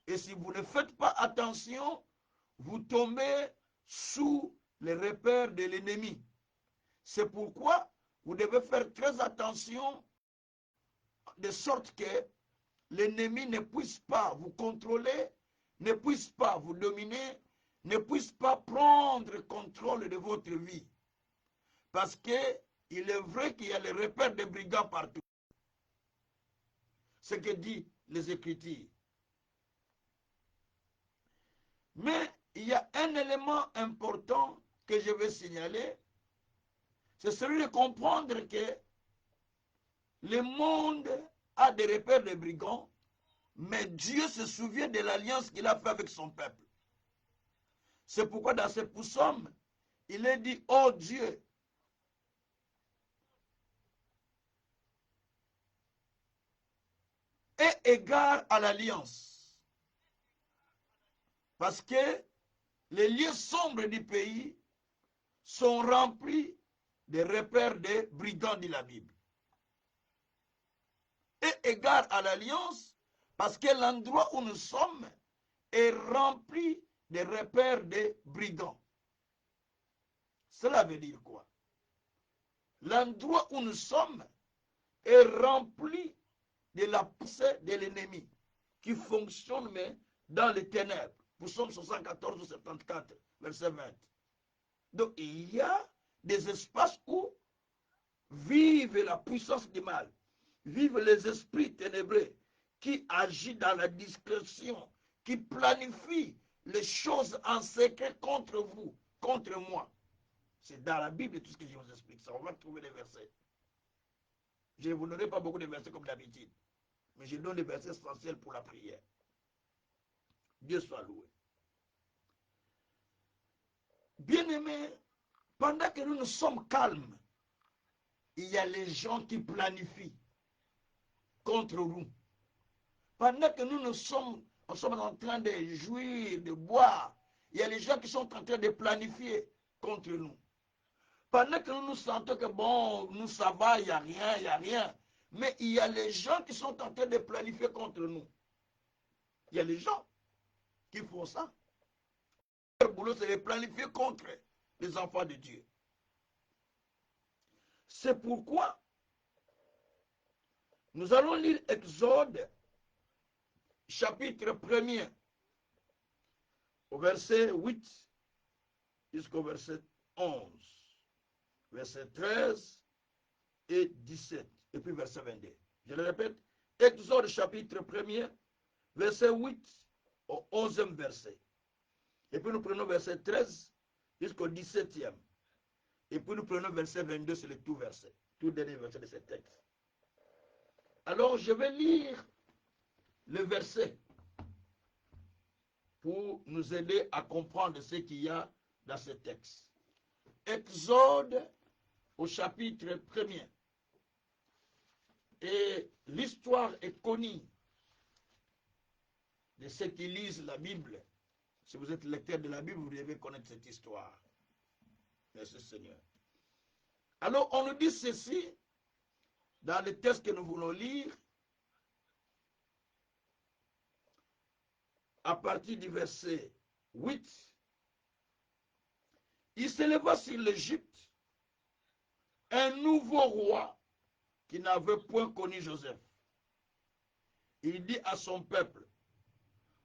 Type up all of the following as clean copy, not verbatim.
Et si vous ne faites pas attention, vous tombez sous les repères de l'ennemi. C'est pourquoi vous devez faire très attention de sorte que l'ennemi ne puisse pas vous contrôler, ne puisse pas vous dominer, ne puisse pas prendre contrôle de votre vie. Parce qu'il est vrai qu'il y a les repères des brigands partout. Ce que dit les Écritures. Mais il y a un élément important que je veux signaler, c'est celui de comprendre que le monde a des repères de brigands, mais Dieu se souvient de l'alliance qu'il a fait avec son peuple. C'est pourquoi dans ce psaume, il est dit, oh Dieu, aie égard à l'alliance. Parce que les lieux sombres du pays sont remplis des repères de brigands, dit la Bible. Et égard à l'alliance, parce que l'endroit où nous sommes est rempli des repères de brigands. Cela veut dire quoi? L'endroit où nous sommes est rempli de la pensée de l'ennemi qui fonctionne mais dans les ténèbres. Psaume 74 ou 74, verset 20. Donc il y a des espaces où vive la puissance du mal, vivent les esprits ténébreux qui agissent dans la discrétion, qui planifient les choses en secret contre vous, contre moi. C'est dans la Bible tout ce que je vous explique. Ça, on va trouver les versets. Je ne vous donnerai pas beaucoup de versets comme d'habitude, mais je donne des versets essentiels pour la prière. Dieu soit loué. Bien-aimés, pendant que nous sommes calmes, il y a les gens qui planifient contre nous. Pendant que nous sommes en train de jouir, de boire, il y a les gens qui sont en train de planifier contre nous. Pendant que nous nous sentons que bon, nous ça va, il n'y a rien, il n'y a rien. Mais il y a les gens qui sont en train de planifier contre nous. Il y a les gens qui font ça. Leur boulot, c'est de planifier contre les enfants de Dieu. C'est pourquoi nous allons lire Exode, chapitre 1er, au verset 8 jusqu'au verset 11, verset 13 et 17, et puis verset 22. Je le répète, Exode, chapitre 1er, verset 8 au 11e verset. Et puis nous prenons verset 13 jusqu'au 17e. Et puis nous prenons verset 22, c'est le tout verset, tout dernier verset de ce texte. Alors je vais lire le verset pour nous aider à comprendre ce qu'il y a dans ce texte. Exode au chapitre 1er. Et l'histoire est connue de ceux qui lisent la Bible. Si vous êtes lecteur de la Bible, vous devez connaître cette histoire. Merci Seigneur. Alors on nous dit ceci dans le texte que nous voulons lire à partir du verset 8. Il s'éleva sur l'Égypte un nouveau roi qui n'avait point connu Joseph. Il dit à son peuple,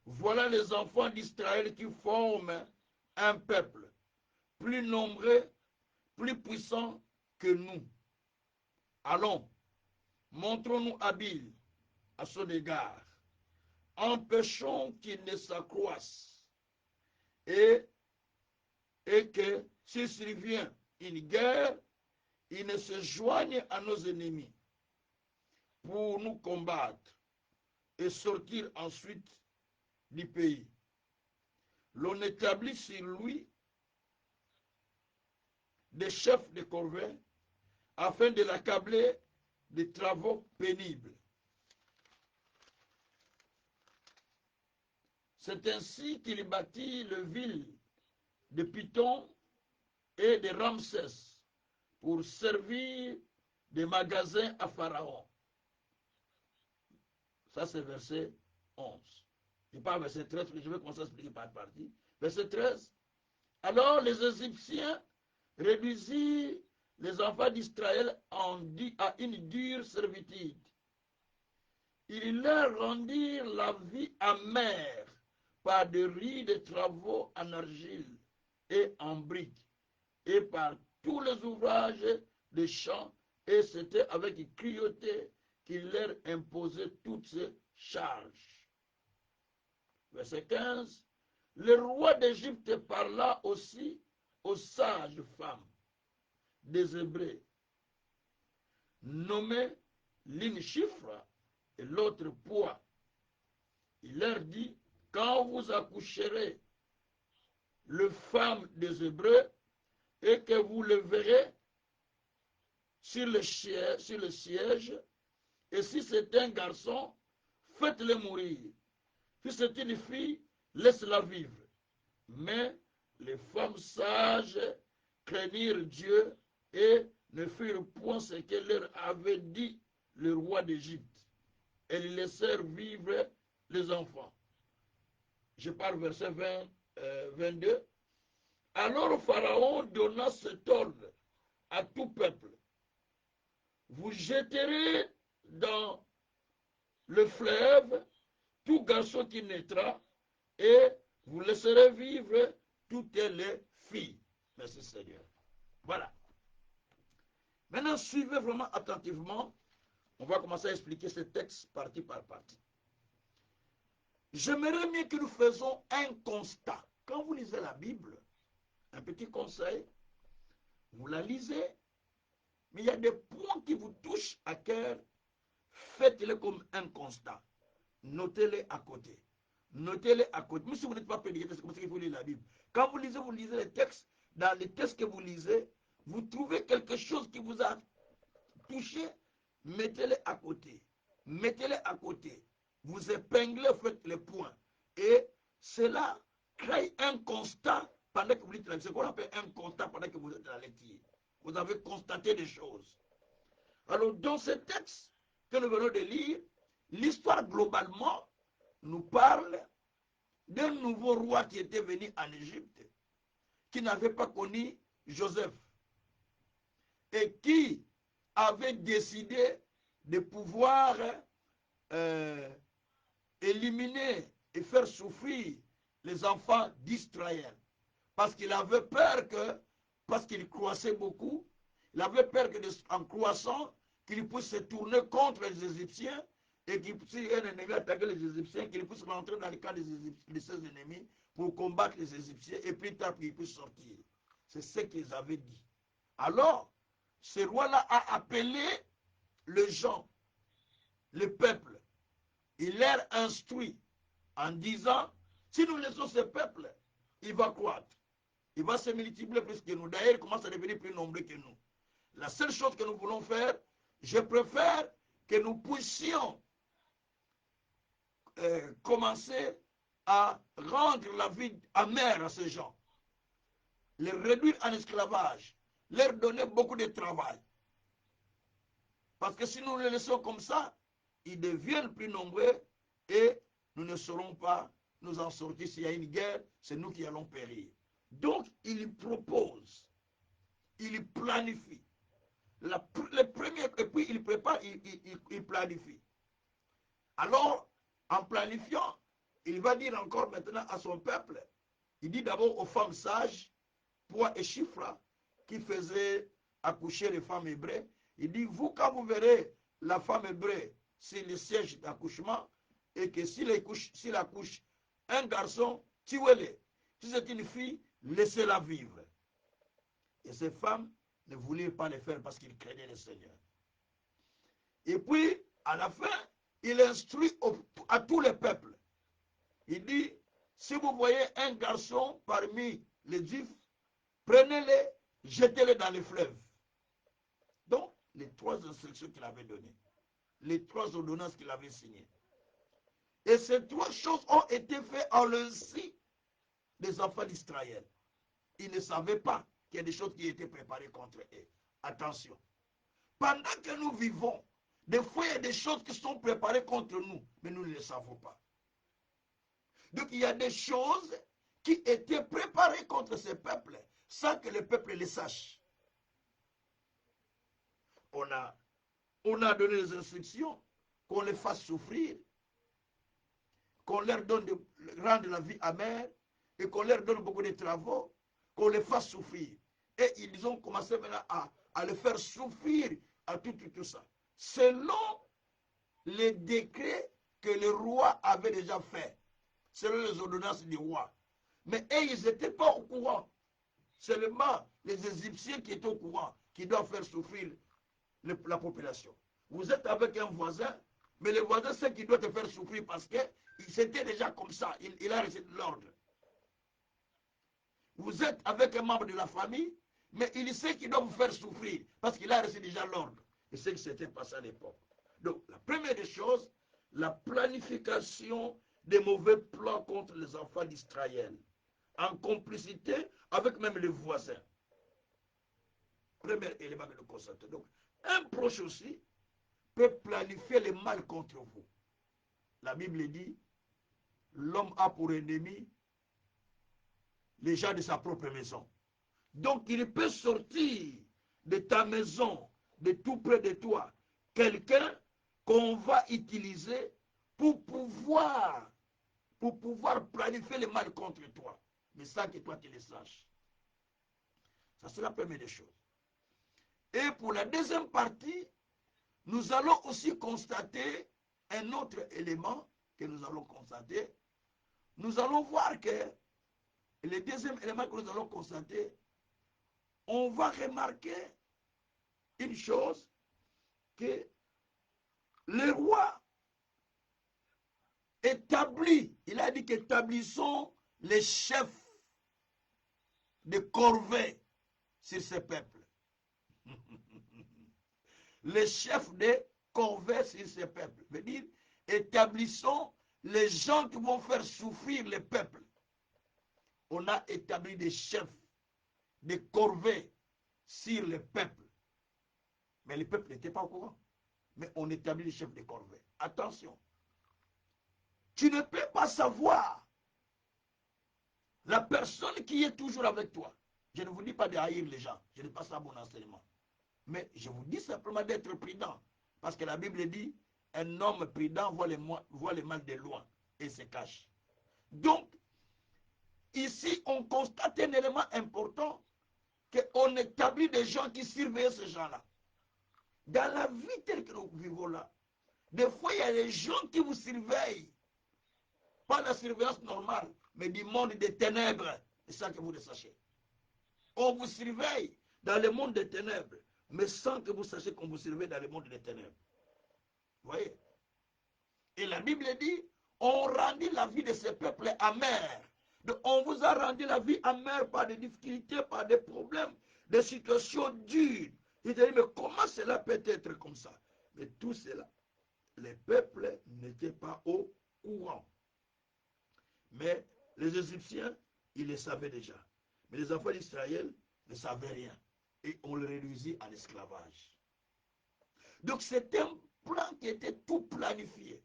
voilà les enfants d'Israël qui forment un peuple plus nombreux, plus puissant que nous. Allons, montrons-nous habiles à son égard. Empêchons qu'il ne s'accroisse et que s'il survient une guerre, il ne se joigne à nos ennemis pour nous combattre et sortir ensuite du pays. L'on établit sur lui des chefs de corvée afin de l'accabler de travaux pénibles. C'est ainsi qu'il bâtit le ville de Python et de Ramsès pour servir de magasin à Pharaon. Ça, c'est verset 11. Je parle verset 13, je vais commencer à expliquer par partie. Verset 13. Alors les Égyptiens réduisirent les enfants d'Israël à une dure servitude. Ils leur rendirent la vie amère par de rudes travaux en argile et en briques, et par tous les ouvrages des champs, et c'était avec cruauté qu'il leur imposait toutes ces charges. Verset 15. Le roi d'Égypte parla aussi aux sages femmes des Hébreux, nommées l'une chiffre et l'autre poids. Il leur dit, quand vous accoucherez les femmes des Hébreux et que vous le verrez sur le siège, et si c'est un garçon, faites-le mourir. Si c'est une fille, laisse-la vivre. Mais les femmes sages craignirent Dieu et ne firent point ce que leur avait dit le roi d'Égypte. Elles laissèrent vivre les enfants. Je parle verset 22. Alors Pharaon donna cet ordre à tout peuple. Vous jetterez dans le fleuve tout garçon qui naîtra et vous laisserez vivre toutes les filles. Merci Seigneur. Voilà. Maintenant, suivez vraiment attentivement. On va commencer à expliquer ce texte partie par partie. J'aimerais mieux que nous faisons un constat. Quand vous lisez la Bible, un petit conseil, vous la lisez, mais il y a des points qui vous touchent à cœur. Faites-les comme un constat. Notez-les à côté. Notez-les à côté. Même si vous n'êtes pas prédicateur, c'est comme ça qu'il faut lire la Bible. Quand vous lisez les textes. Dans les textes que vous lisez, vous trouvez quelque chose qui vous a touché, mettez-les à côté. Mettez-les à côté. Vous épinglez, faites les points. Et cela crée un constat pendant que vous lisez. C'est ce qu'on appelle un constat pendant que vous êtes dans la lecture. Vous avez constaté des choses. Alors, dans ce texte que nous venons de lire, l'histoire globalement nous parle d'un nouveau roi qui était venu en Égypte, qui n'avait pas connu Joseph et qui avait décidé de pouvoir éliminer et faire souffrir les enfants d'Israël. Parce qu'il avait peur que, parce qu'il croissait beaucoup, il avait peur qu'en croissant, qu'il puisse se tourner contre les Égyptiens et qu'il puisse, si un ennemi attaquer les Égyptiens, qu'il puisse rentrer dans le camp de ses ennemis pour combattre les Égyptiens et plus tard qu'il puisse sortir. C'est ce qu'ils avaient dit. Alors, ce roi-là a appelé les gens, le peuple. Il leur instruit en disant, si nous laissons ce peuple, il va croître. Il va se multiplier plus que nous. D'ailleurs, il commence à devenir plus nombreux que nous. La seule chose que nous voulons faire, je préfère que nous puissions commencer à rendre la vie amère à ces gens, les réduire en esclavage, leur donner beaucoup de travail. Parce que si nous les laissons comme ça, ils deviennent plus nombreux et nous ne saurons pas nous en sortir. S'il y a une guerre, c'est nous qui allons périr. Donc, il propose, il planifie. Le premier, et puis il prépare, il planifie. Alors, en planifiant, il va dire encore maintenant à son peuple, il dit d'abord aux femmes sages, poids et chiffres, qui faisaient accoucher les femmes hébreues, il dit, vous, quand vous verrez la femme hébreu sur le siège d'accouchement, et que s'il accouche un garçon, tuez-le. Si c'est une fille, laissez-la vivre. Et ces femmes ne voulaient pas le faire parce qu'ils craignaient le Seigneur. Et puis, à la fin, il instruit à tous les peuples. Il dit, si vous voyez un garçon parmi les Juifs, prenez-le, jetez-le dans les fleuves. Donc, les trois instructions qu'il avait données, les trois ordonnances qu'il avait signées. Et ces trois choses ont été faites en l'insu des enfants d'Israël. Ils ne savaient pas qu'il y a des choses qui étaient préparées contre eux. Attention. Pendant que nous vivons, des fois il y a des choses qui sont préparées contre nous, mais nous ne le savons pas. Donc il y a des choses qui étaient préparées contre ce peuple sans que le peuple les sache. On a donné des instructions qu'on les fasse souffrir, qu'on leur donne rendre la vie amère et qu'on leur donne beaucoup de travaux, qu'on les fasse souffrir. Et ils ont commencé maintenant à les faire souffrir à tout ça. Selon les décrets que le roi avait déjà fait, selon les ordonnances du roi. Mais eux, ils n'étaient pas au courant. Seulement les Égyptiens qui étaient au courant, qui doivent faire souffrir la population. Vous êtes avec un voisin, mais le voisin sait qu'il doit te faire souffrir parce que c'était déjà comme ça. Il a reçu l'ordre. Vous êtes avec un membre de la famille, mais il sait qu'il doit vous faire souffrir parce qu'il a reçu déjà l'ordre. Et c'est ce qui s'était passé à l'époque. Donc, la première des choses, la planification des mauvais plans contre les enfants d'Israël, en complicité avec même les voisins. Premier élément que nous constatons. Donc, un proche aussi peut planifier le mal contre vous. La Bible dit, l'homme a pour ennemi les gens de sa propre maison. Donc, il peut sortir de ta maison, de tout près de toi, quelqu'un qu'on va utiliser pour pouvoir planifier le mal contre toi, mais sans que toi tu le saches. Ça, c'est la première des choses. Et pour la deuxième partie, nous allons aussi constater un autre élément que nous allons constater. Nous allons voir que le deuxième élément que nous allons constater, on va remarquer une chose, que le roi établit, il a dit qu'établissons les chefs de corvée sur ce peuple. Les chefs de corvée sur ce peuple. Veut dire, établissons les gens qui vont faire souffrir le peuple. On a établi des chefs de corvée sur le peuple. Mais le peuple n'était pas au courant. Mais on établit les chefs de corvée. Attention. Tu ne peux pas savoir la personne qui est toujours avec toi. Je ne vous dis pas de haïr les gens. Je n'ai pas ça mon enseignement. Mais je vous dis simplement d'être prudent. Parce que la Bible dit, un homme prudent voit le mal de loin et se cache. Donc, ici, on constate un élément important, qu'on établit des gens qui surveillent ces gens-là. Dans la vie telle que nous vivons là, des fois, il y a des gens qui vous surveillent. Pas la surveillance normale, mais du monde des ténèbres. C'est ça que vous le sachiez. On vous surveille dans le monde des ténèbres, mais sans que vous sachiez qu'on vous surveille dans le monde des ténèbres. Vous voyez? Et la Bible dit, on rendit la vie de ce peuple amère. Donc, on vous a rendu la vie amère par des difficultés, par des problèmes, des situations dures. Il dit, mais comment cela peut être comme ça? Mais tout cela, les peuples n'étaient pas au courant. Mais les Égyptiens, ils le savaient déjà. Mais les enfants d'Israël ne savaient rien. Et on les réduisit à l'esclavage. Donc c'est un plan qui était tout planifié.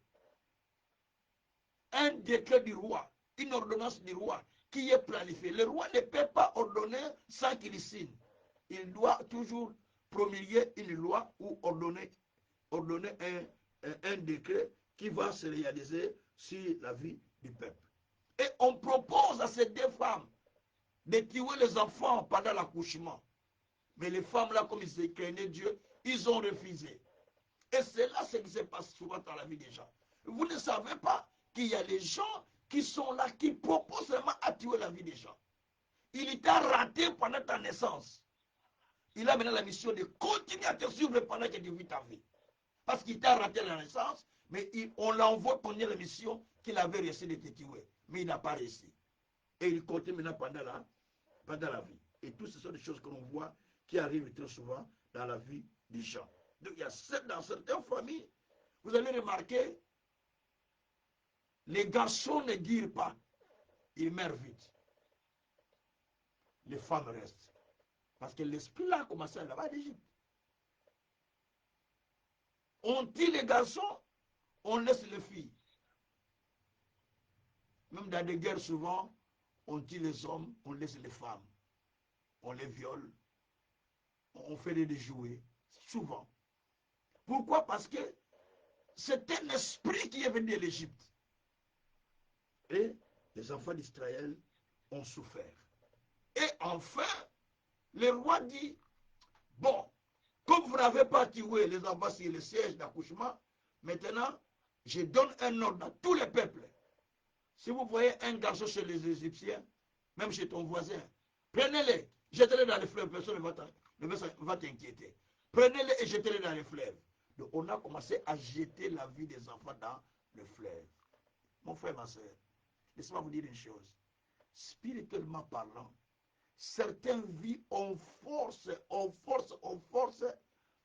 Un décret du roi, une ordonnance du roi qui est planifiée. Le roi ne peut pas ordonner sans qu'il signe. Il doit toujours promulguer une loi ou ordonner un décret qui va se réaliser sur la vie du peuple. Et on propose à ces deux femmes de tuer les enfants pendant l'accouchement. Mais les femmes là, comme ils craignaient Dieu, ils ont refusé. Et c'est là ce qui se passe souvent dans la vie des gens. Vous ne savez pas qu'il y a des gens qui sont là, qui proposent vraiment à tuer la vie des gens. Il t'a raté pendant ta naissance. Il a maintenant la mission de continuer à te suivre pendant que tu vis ta vie. Parce qu'il t'a raté la naissance, mais on l'envoie continuer la mission qu'il avait réussi de te tuer. Mais il n'a pas réussi. Et il continue maintenant pendant la vie. Et tout ce sont des choses que l'on voit qui arrivent très souvent dans la vie des gens. Donc il y a dans certaines familles, vous allez remarquer, les garçons ne dirent pas, ils meurent vite. Les femmes restent. Parce que l'esprit là a commencé là-bas d'Égypte. On tue les garçons, on laisse les filles. Même dans des guerres, souvent, on tue les hommes, on laisse les femmes. On les viole. On fait des jouets. Souvent. Pourquoi? Parce que c'est un esprit qui est venu de l'Égypte. Et les enfants d'Israël ont souffert. Et enfin, le roi dit, bon, comme vous n'avez pas tué les enfants sur le siège d'accouchement, maintenant, je donne un ordre à tous les peuples. Si vous voyez un garçon chez les Égyptiens, même chez ton voisin, prenez-les, jetez-les dans les fleuves, personne ne va t'inquiéter. Prenez-les et jetez-les dans les fleuves. Donc on a commencé à jeter la vie des enfants dans le fleuve. Mon frère, ma soeur, laissez-moi vous dire une chose. Spirituellement parlant, certaines vies ont force,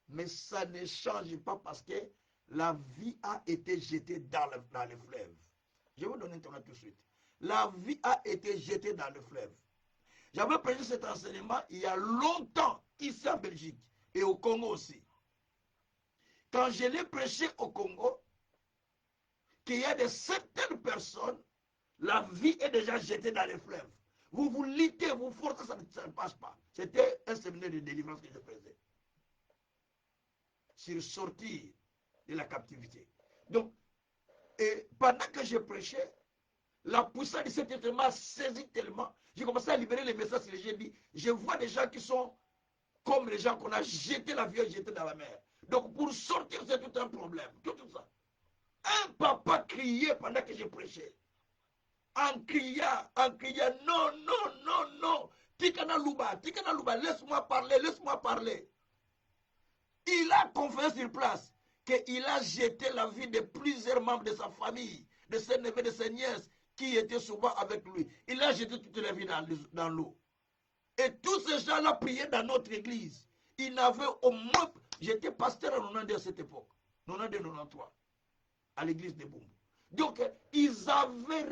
mais ça ne change pas parce que la vie a été jetée dans le fleuve. Je vais vous donner un temps tout de suite. La vie a été jetée dans le fleuve. J'avais prêché cet enseignement il y a longtemps, ici en Belgique et au Congo aussi. Quand je l'ai prêché au Congo, qu'il y a de certaines personnes, la vie est déjà jetée dans les fleuves. Vous vous luttez, vous forcez, ça ne passe pas. C'était un séminaire de délivrance que je faisais. Sur sortir de la captivité. Donc, et pendant que je prêchais, la puissance de cet événement m'a saisi tellement. J'ai commencé à libérer les messages et j'ai dit, je vois des gens qui sont comme les gens qu'on a jeté la vie et jeté dans la mer. Donc pour sortir, c'est tout un problème. Tout ça. Un papa criait pendant que je prêchais. En criant, non, non, non, non. Tikana Louba, laisse-moi parler. Il a confessé sur place qu'il a jeté la vie de plusieurs membres de sa famille, de ses neveux, de ses nièces, qui étaient souvent avec lui. Il a jeté toute la vie dans l'eau. Et tous ces gens-là priaient dans notre église. Ils n'avaient au moins... J'étais pasteur en 92 à cette époque. 92-93. À l'église de Bumbu. Donc, ils n'avaient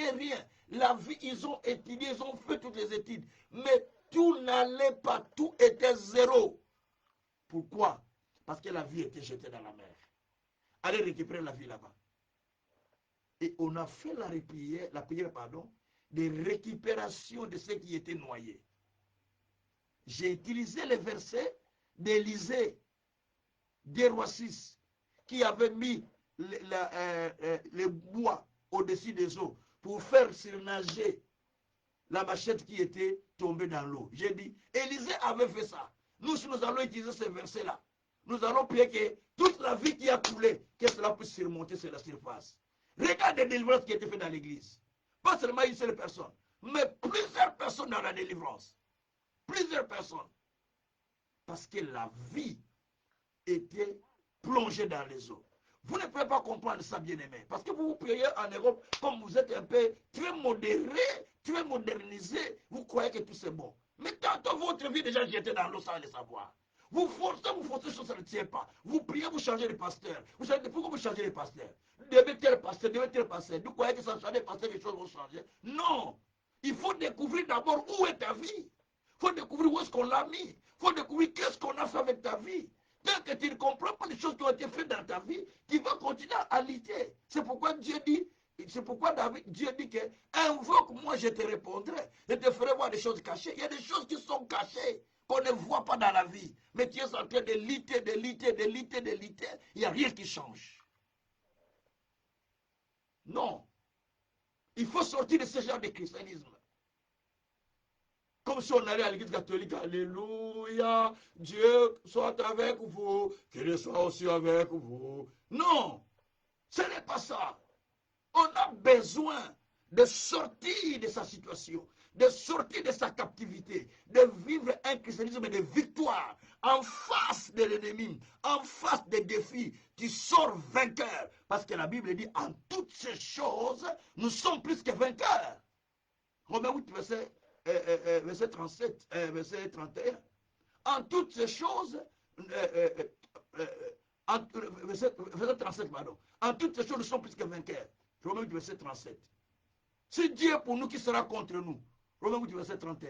rien. La vie, ils ont étudié, ils ont fait toutes les études. Mais tout n'allait pas. Tout était zéro. Pourquoi? Parce que la vie était jetée dans la mer. Allez récupérer la vie là-bas. Et on a fait la prière, de récupération de ceux qui étaient noyés. J'ai utilisé les versets d'Élisée, des rois 6, qui avait mis le bois au-dessus des eaux pour faire surnager la machette qui était tombée dans l'eau. J'ai dit, Élisée avait fait ça. Nous allons utiliser ces versets-là. Nous allons prier que toute la vie qui a coulé, que cela puisse surmonter sur la surface. Regarde les délivrances qui étaient faites dans l'église. Pas seulement une seule personne, mais plusieurs personnes dans la délivrance. Plusieurs personnes. Parce que la vie était plongée dans les eaux. Vous ne pouvez pas comprendre ça, bien-aimé. Parce que vous priez en Europe, comme vous êtes un peu très modéré, très modernisé, vous croyez que tout c'est bon. Mais tantôt votre vie est déjà jetée dans l'eau sans le savoir. Vous forcez, ça ne tient pas. Vous priez, vous changez de pasteur. Vous savez pourquoi vous changez de pasteur? Devez tel pasteur. Vous croyez que ça change de pasteur, les choses vont changer? Non. Il faut découvrir d'abord où est ta vie. Il faut découvrir où est-ce qu'on l'a mis. Il faut découvrir qu'est-ce qu'on a fait avec ta vie. Tant que tu ne comprends pas les choses qui ont été faites dans ta vie, tu vas continuer à lutter. C'est pourquoi Dieu dit que invoque-moi, je te répondrai. Je te ferai voir des choses cachées. Il y a des choses qui sont cachées, qu'on ne voit pas dans la vie. Mais tu es en train de lutter. Il n'y a rien qui change. Non. Il faut sortir de ce genre de christianisme. Comme si on allait à l'église catholique, alléluia, Dieu soit avec vous, qu'il soit aussi avec vous. Non, ce n'est pas ça. On a besoin de sortir de sa situation, de sortir de sa captivité, de vivre un christianisme de victoire en face de l'ennemi, en face des défis. Tu sors vainqueur. Parce que la Bible dit, en toutes ces choses, nous sommes plus que vainqueurs. Romains 8, verset 37, verset 31. En toutes ces choses, verset 37, pardon. En toutes ces choses, nous sommes plus que vainqueurs. Romains 8, verset 37. Si Dieu est pour nous, qui sera contre nous? Romains 8, verset 31.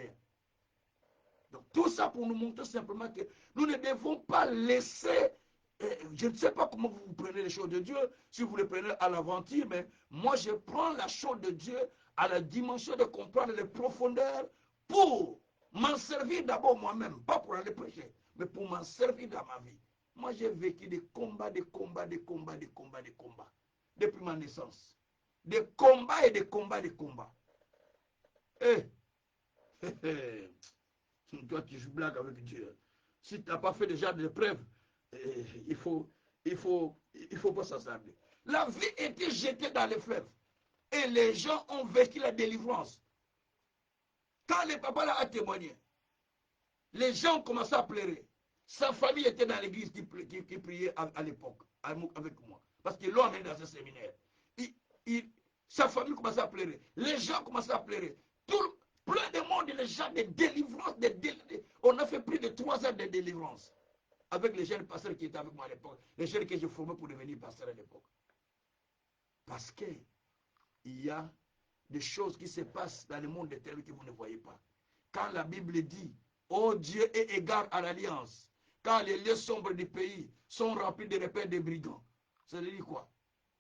Donc tout ça pour nous montrer simplement que nous ne devons pas laisser Je ne sais pas comment vous prenez les choses de Dieu, si vous les prenez à l'aventure, mais moi je prends la chose de Dieu à la dimension de comprendre les profondeurs pour m'en servir d'abord moi-même, pas pour aller prêcher, mais pour m'en servir dans ma vie. Moi j'ai vécu des combats, des combats, des combats, des combats, des combats, depuis ma naissance. Des combats et des combats, des combats. Eh, toi tu joues blague avec Dieu. Si tu n'as pas fait déjà de preuves, il faut pas s'assembler. La vie était jetée dans les fleuves. Et les gens ont vécu la délivrance. Quand le papa là a témoigné, les gens ont commencé à pleurer. Sa famille était dans l'église qui priait à l'époque, avec moi. Parce qu'ils l'ont amené dans ce séminaire. Sa famille commençait à pleurer. Les gens commençaient à pleurer. Plein de monde, les gens de délivrance. On a fait plus de 3 ans de délivrance. Avec les jeunes pasteurs qui étaient avec moi à l'époque. Les jeunes que j'ai formés pour devenir pasteurs à l'époque. Parce qu'il y a des choses qui se passent dans le monde éternel que vous ne voyez pas. Quand la Bible dit, oh Dieu est égard à l'alliance, quand les lieux sombres du pays sont remplis de repères de brigands, ça veut dire quoi?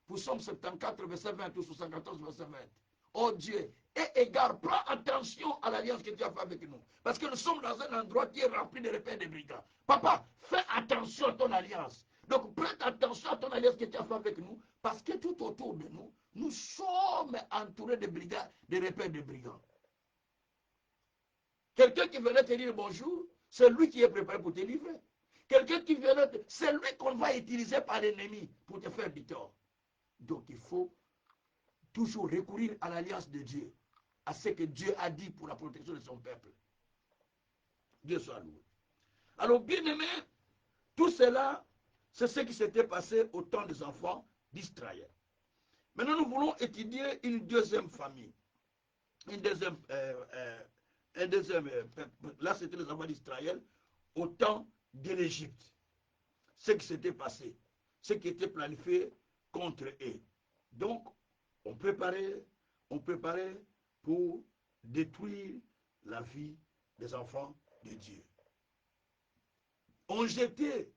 Pour Somme 74, verset 20 ou 74, verset 20. Oh Dieu, est égard, prends attention à l'alliance que tu as fait avec nous. Parce que nous sommes dans un endroit qui est rempli de repères de brigands. Papa, fais attention à ton alliance. Donc prête attention à ton alliance que tu as fait avec nous, parce que tout autour de nous, nous sommes entourés de brigands, de repères de brigands. Quelqu'un qui venait te dire bonjour, c'est lui qui est préparé pour te livrer. Quelqu'un qui venait, c'est lui qu'on va utiliser par l'ennemi pour te faire du tort. Donc il faut toujours recourir à l'alliance de Dieu, à ce que Dieu a dit pour la protection de son peuple. Dieu soit loué. Alors bien aimé, tout cela, c'est ce qui s'était passé au temps des enfants d'Israël. Maintenant, nous voulons étudier une deuxième famille. Une deuxième, là, c'était les enfants d'Israël au temps de l'Égypte. Ce qui s'était passé, ce qui était planifié contre eux. Donc, on préparait pour détruire la vie des enfants de Dieu. On jetait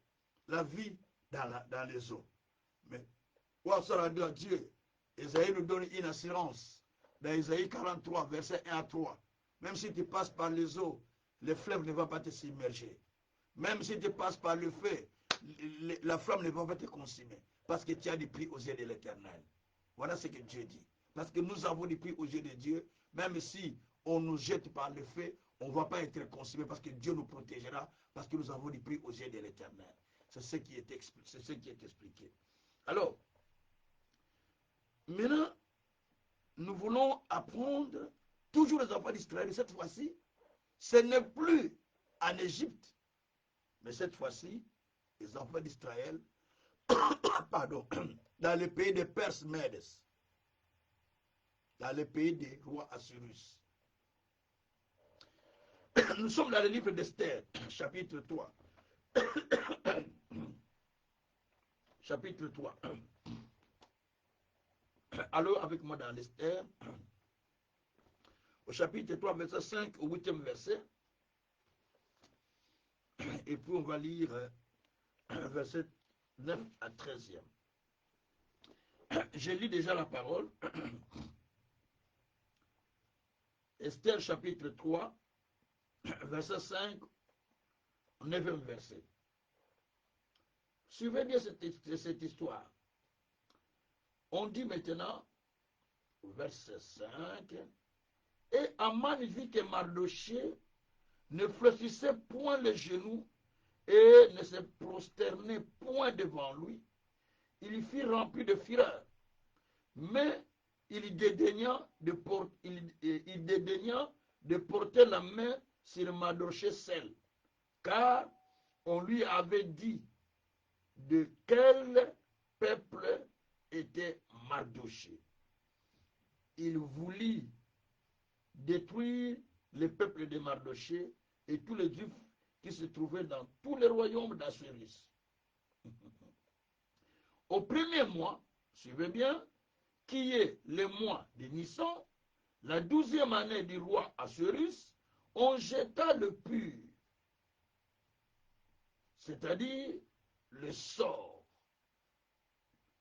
la vie dans les eaux. Mais, quoi ça rendu à Dieu? Isaïe nous donne une assurance. Dans Isaïe 43, verset 1 à 3. Même si tu passes par les eaux, le fleuve ne va pas te submerger. Même si tu passes par le feu, la flamme ne va pas te consumer. Parce que tu as des prix aux yeux de l'Éternel. Voilà ce que Dieu dit. Parce que nous avons des prix aux yeux de Dieu. Même si on nous jette par le feu, on ne va pas être consumé parce que Dieu nous protégera. Parce que nous avons des prix aux yeux de l'Éternel. C'est ce qui est expliqué. Alors, maintenant, nous voulons apprendre toujours les enfants d'Israël. Cette fois-ci, ce n'est plus en Égypte, mais cette fois-ci, les enfants d'Israël, pardon, dans le pays des Perses Mèdes, dans le pays des rois Assyrus. Nous sommes dans le livre d'Esther, chapitre 3. Chapitre 3. Alors, avec moi dans l'Esther, au chapitre 3, verset 5 au 8e verset. Et puis on va lire verset 9 à 13e. J'ai lu déjà la parole. Esther chapitre 3, verset 5, 9e verset. Suivez bien cette histoire. On dit maintenant, verset 5, et Aman vit que Mardochée ne fléchissait point les genoux et ne se prosternait point devant lui. Il y fit rempli de fureur, mais il dédaigna de porter la main sur Mardochée seul, car on lui avait dit de quel peuple était Mardochée. Il voulut détruire le peuple de Mardochée et tous les Juifs qui se trouvaient dans tous les royaumes d'Assyrus. Au premier mois, suivez bien, qui est le mois de Nissan, la 12e année du roi Assyrus, on jeta le pur, c'est-à-dire le sort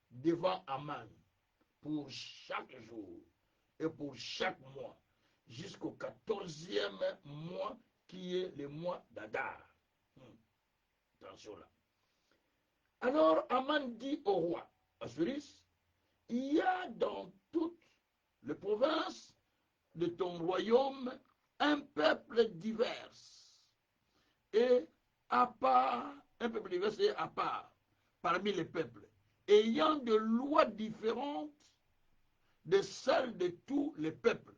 devant Aman pour chaque jour et pour chaque mois, jusqu'au 14e mois qui est le mois d'Adar. Attention là. Alors Aman dit au roi Assuérus, il y a dans toutes les provinces de ton royaume un peuple divers et à part, un peuple divers et à part parmi les peuples, ayant de lois différentes de celles de tous les peuples,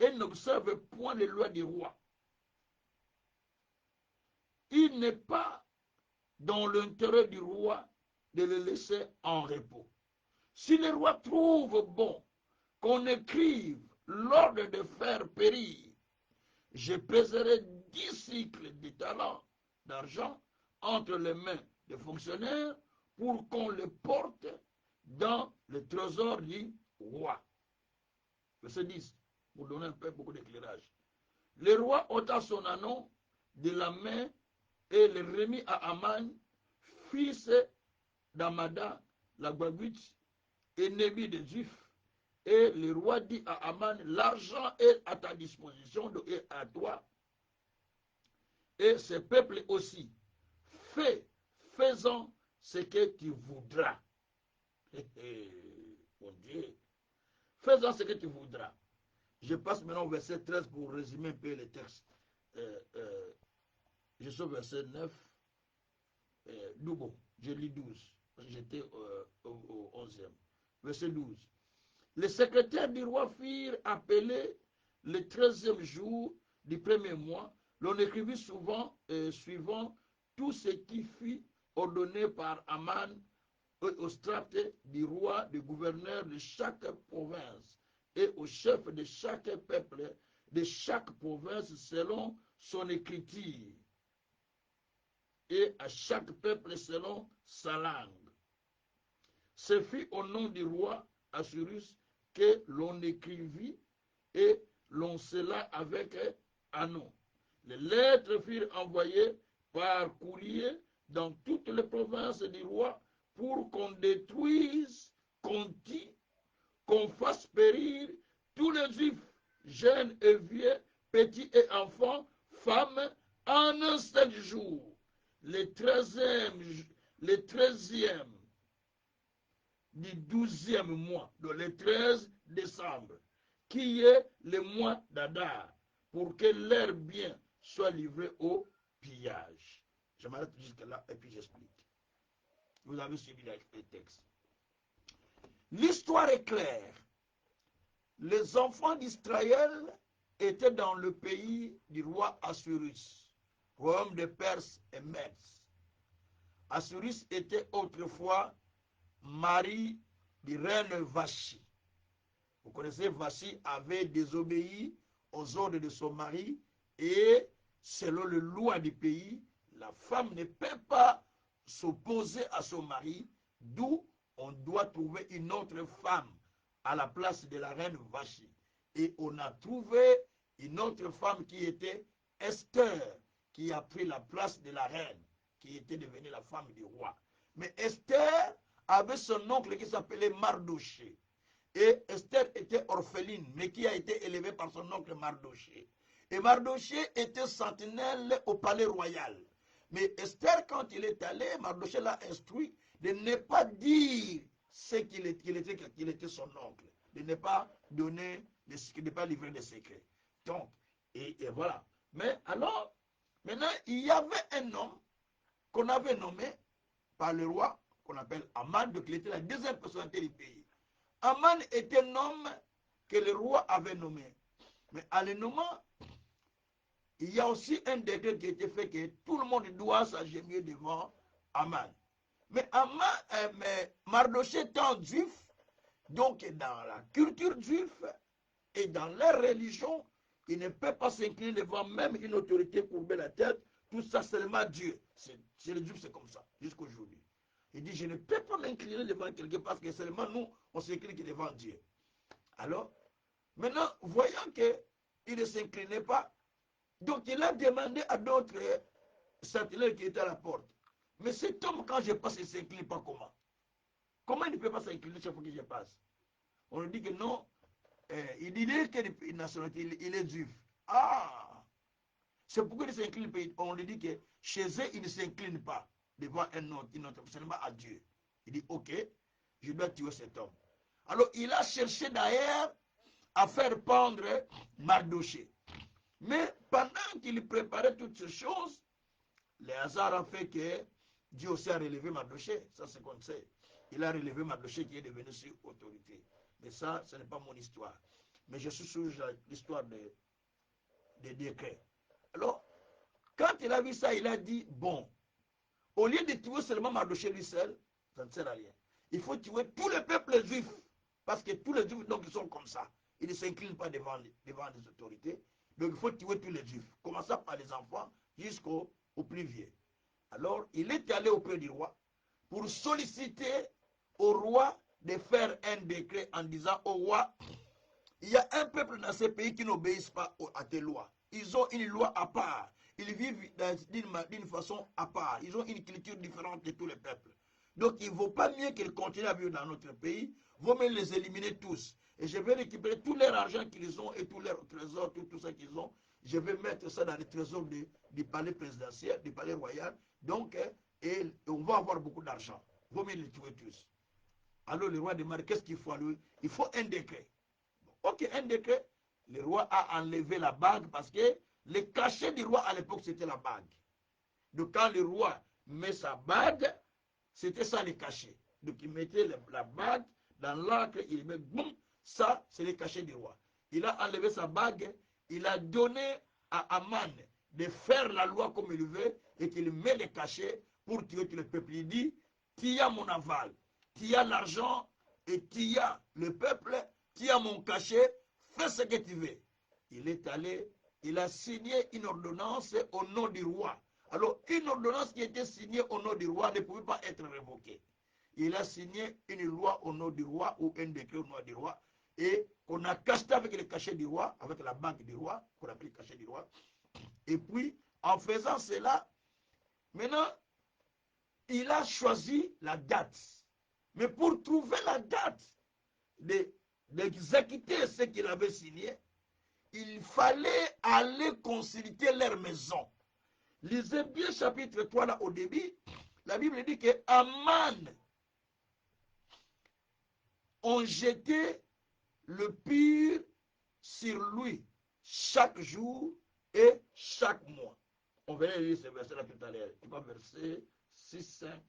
et n'observe point les lois du roi. Il n'est pas dans l'intérêt du roi de le laisser en repos. Si le roi trouve bon qu'on écrive l'ordre de faire périr, je pèserai 10 cycles de talents d'argent entre les mains des fonctionnaires pour qu'on le porte dans le trésor du roi. Verset 10, pour donner un peu beaucoup d'éclairage. Le roi ôta son anneau de la main et le remit à Aman, fils d'Amada, la Bagwitch, ennemi des Juifs. Et le roi dit à Aman, l'argent est à ta disposition et à toi. Et ce peuple aussi, faisant ce que tu voudras. Mon Dieu. Faisant ce que tu voudras. Je passe maintenant au verset 13 pour résumer un peu le texte. Je suis au verset 9. Je lis 12. J'étais au 11e. Verset 12. Les secrétaires du roi firent appeler le 13e jour du premier mois. L'on écrivit souvent, suivant tout ce qui fut ordonné par Aman au strates du roi, du gouverneur de chaque province et au chef de chaque peuple, de chaque province selon son écriture et à chaque peuple selon sa langue. Ce fut au nom du roi Assuérus que l'on écrivit et l'on scella avec anneau. Les lettres furent envoyées par courrier dans toutes les provinces du roi pour qu'on détruise, qu'on tue, qu'on fasse périr tous les juifs, jeunes et vieux, petits et enfants, femmes, en un seul jour. Le 13e du 12e mois, donc le 13 décembre, qui est le mois d'Adar, pour que leurs biens soient livrés au pillage. Je m'arrête jusque là et puis j'explique. Vous avez suivi le texte. L'histoire est claire. Les enfants d'Israël étaient dans le pays du roi Assuérus, royaume de Perse et Mèdes. Assuérus était autrefois mari de reine Vachi. Vous connaissez, Vachi avait désobéi aux ordres de son mari et selon les lois du pays, la femme ne peut pas s'opposer à son mari, d'où on doit trouver une autre femme à la place de la reine Vachi. Et on a trouvé une autre femme qui était Esther, qui a pris la place de la reine, qui était devenue la femme du roi. Mais Esther avait son oncle qui s'appelait Mardoché. Et Esther était orpheline, mais qui a été élevée par son oncle Mardoché. Et Mardoché était sentinelle au palais royal. Mais Esther, quand il est allé, Mardoché l'a instruit de ne pas dire ce qu'il était son oncle, de ne pas donner, de ne pas livrer des secrets. Donc, et voilà. Mais alors, maintenant, il y avait un homme qu'on avait nommé par le roi, qu'on appelle Aman, qui était la deuxième personnalité du pays. Aman était un homme que le roi avait nommé. Mais à le nommant, il y a aussi un décret qui a été fait que tout le monde doit s'agenouiller devant Aman. Mais Mardoché étant juif, donc dans la culture juive et dans leur religion, il ne peut pas s'incliner devant même une autorité courber la tête. Tout ça, seulement Dieu. Chez les juifs, c'est comme ça, jusqu'aujourd'hui. Il dit, je ne peux pas m'incliner devant quelqu'un parce que seulement nous, on s'incline devant Dieu. Alors, maintenant, voyant qu'il ne s'inclinait pas, donc il a demandé à d'autres sentinelles qui étaient à la porte, Mais cet homme, quand je passe, il ne s'incline pas comment? Comment il ne peut pas s'incliner chaque fois que je passe? On lui dit que non, il dit quelle nationalité, il est juif. Ah! C'est pourquoi il s'incline pas. On lui dit que chez eux, il ne s'incline pas devant un autre, seulement à Dieu. Il dit, ok, je dois tuer cet homme. Alors, il a cherché d'ailleurs à faire pendre Mardoché. Mais pendant qu'il préparait toutes ces choses, le hasard a fait que Dieu aussi a relevé Mardoché. Ça, c'est comme ça. Il a relevé Mardoché qui est devenu sur autorité. Mais ça, ce n'est pas mon histoire. Mais je suis sur l'histoire des décrets. Alors, quand il a vu ça, il a dit, bon, au lieu de tuer seulement Mardoché lui seul, ça ne sert à rien. Il faut tuer tous les peuples juifs. Parce que tous les juifs, donc, ils sont comme ça. Ils ne s'inclinent pas devant les autorités. Donc, il faut tuer tous les juifs. Commençant par les enfants jusqu'aux plus vieux. Alors, il est allé auprès du roi pour solliciter au roi de faire un décret en disant au roi, il y a un peuple dans ce pays qui n'obéissent pas à tes lois. Ils ont une loi à part. Ils vivent d'une façon à part. Ils ont une culture différente de tous les peuples. Donc, il ne vaut pas mieux qu'ils continuent à vivre dans notre pays. Il vaut mieux les éliminer tous. Et je vais récupérer tout leur argent qu'ils ont et tous leurs trésors, tout ça qu'ils ont. Je vais mettre ça dans les trésors du palais présidentiel, du palais royal. Donc, et on va avoir beaucoup d'argent. Il vaut mieux les tuer tous. Alors, le roi demande, qu'est-ce qu'il faut à lui? Il faut un décret. Ok, un décret. Le roi a enlevé la bague parce que le cachet du roi à l'époque, c'était la bague. Donc, quand le roi met sa bague, c'était ça le cachet. Donc, il mettait la bague dans l'acre, il met boum, ça, c'est le cachet du roi. Il a enlevé sa bague, il a donné à Aman de faire la loi comme il veut et qu'il met le cachet pour tuer tout le peuple. Il dit, tu as mon aval, tu as l'argent et tu as le peuple, tu as mon cachet, fais ce que tu veux. Il est allé, il a signé une ordonnance au nom du roi. Alors, une ordonnance qui était signée au nom du roi ne pouvait pas être révoquée. Il a signé une loi au nom du roi ou un décret au nom du roi et qu'on a cacheté avec le cachet du roi, avec la banque du roi, qu'on appelle le cachet du roi. Et puis, en faisant cela, maintenant, il a choisi la date. Mais pour trouver la date d'exécuter ce qu'il avait signé, il fallait aller consulter leur maison. Lisez bien chapitre 3 là au début. La Bible dit que Aman ont jeté le pire sur lui chaque jour et chaque mois. On va lire ce verset là tout à l'heure. Je crois verset 6, 5.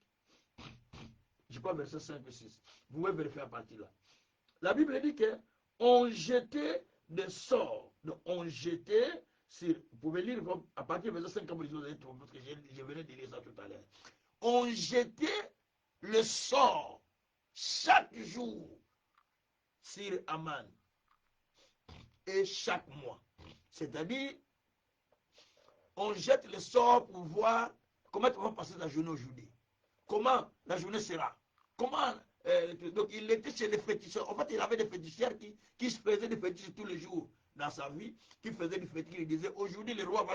Je crois verset 5 et 6. Vous pouvez vérifier à partir là. La Bible dit que on jetait des sorts. Donc on jetait sur, vous pouvez lire à partir du verset 5 comme vous avez trouvé, parce que je venais de lire ça tout à l'heure. On jetait le sort chaque jour sur Aman et chaque mois. C'est-à-dire, on jette le sort pour voir comment on va passer la journée aujourd'hui. Comment la journée sera. Comment donc il était chez les féticheurs. En fait, il avait des féticheurs qui se faisaient des fétiches tous les jours dans sa vie, qui faisaient des fétiches. Il disait, aujourd'hui, le roi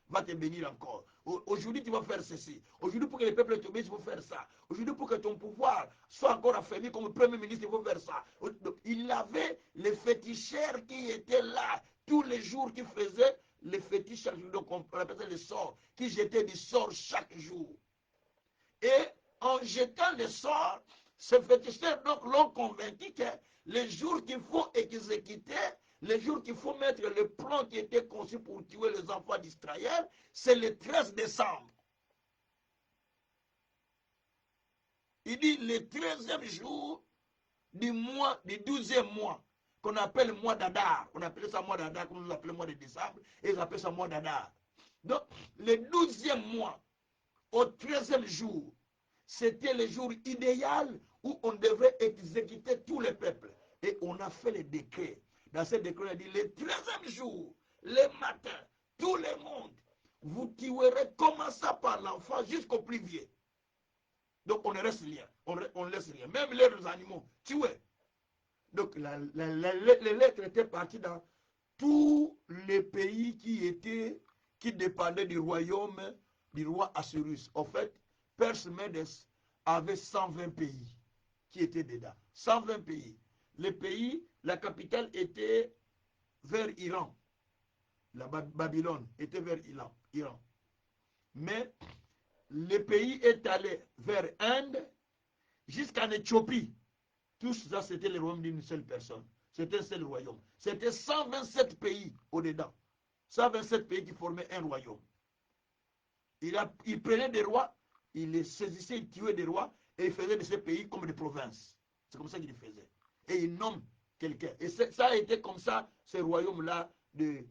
va te bénir encore. Aujourd'hui, tu vas faire ceci. Aujourd'hui, pour que les peuples t'obéissent, il faut faire ça. Aujourd'hui, pour que ton pouvoir soit encore affermi comme premier ministre, il faut faire ça. Donc, il avait les féticheurs qui étaient là tous les jours, qui faisaient les fétiches chaque jour. Donc, on appelait les sorts, qui jetaient du sort chaque jour. Et en jetant le sort, ces féticheurs l'ont convaincu que les jours qu'il faut exécuter, les jours qu'il faut mettre le plan qui était conçu pour tuer les enfants d'Israël, c'est le 13 décembre. Il dit le 13e jour du mois, du 12e mois, qu'on appelle le mois d'Adar. On appelle ça mois d'Adar, comme nous appelons le mois de décembre, et ils appellent ça mois d'Adar. Donc, le 12e mois, au 13e jour, c'était le jour idéal où on devrait exécuter tous les peuples. Et on a fait le décret. Dans ce décret, on a dit, le 13e jour, le matin, tout le monde, vous tuerez, commençant par l'enfant jusqu'au plus vieux. Donc on ne reste rien, on ne laisse rien. Même les animaux, tués. Donc les lettres étaient parties dans tous les pays qui dépendaient du royaume du roi Assyrus. En fait, Perse Médès avait 120 pays qui étaient dedans. 120 pays. Les pays, la capitale était vers Iran. La Babylone était vers Iran. Mais le pays est allé vers Inde jusqu'en Éthiopie. Tout ça, c'était le royaume d'une seule personne. C'était un seul royaume. C'était 127 pays au-dedans. 127 pays qui formaient un royaume. Il prenait des rois, il les saisissait, il tuait des rois, et il faisait de ces pays comme des provinces. C'est comme ça qu'il faisait. Et il nomme quelqu'un. Et ça a été comme ça, ce royaume-là, le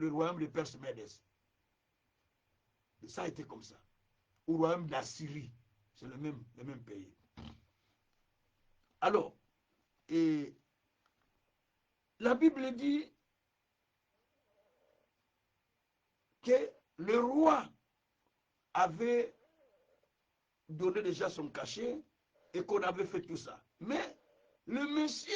royaume de Perse Médès. Ça a été comme ça. Au royaume d'Assyrie, c'est le même pays. Alors, et la Bible dit que le roi avait donné déjà son cachet et qu'on avait fait tout ça. Mais le monsieur,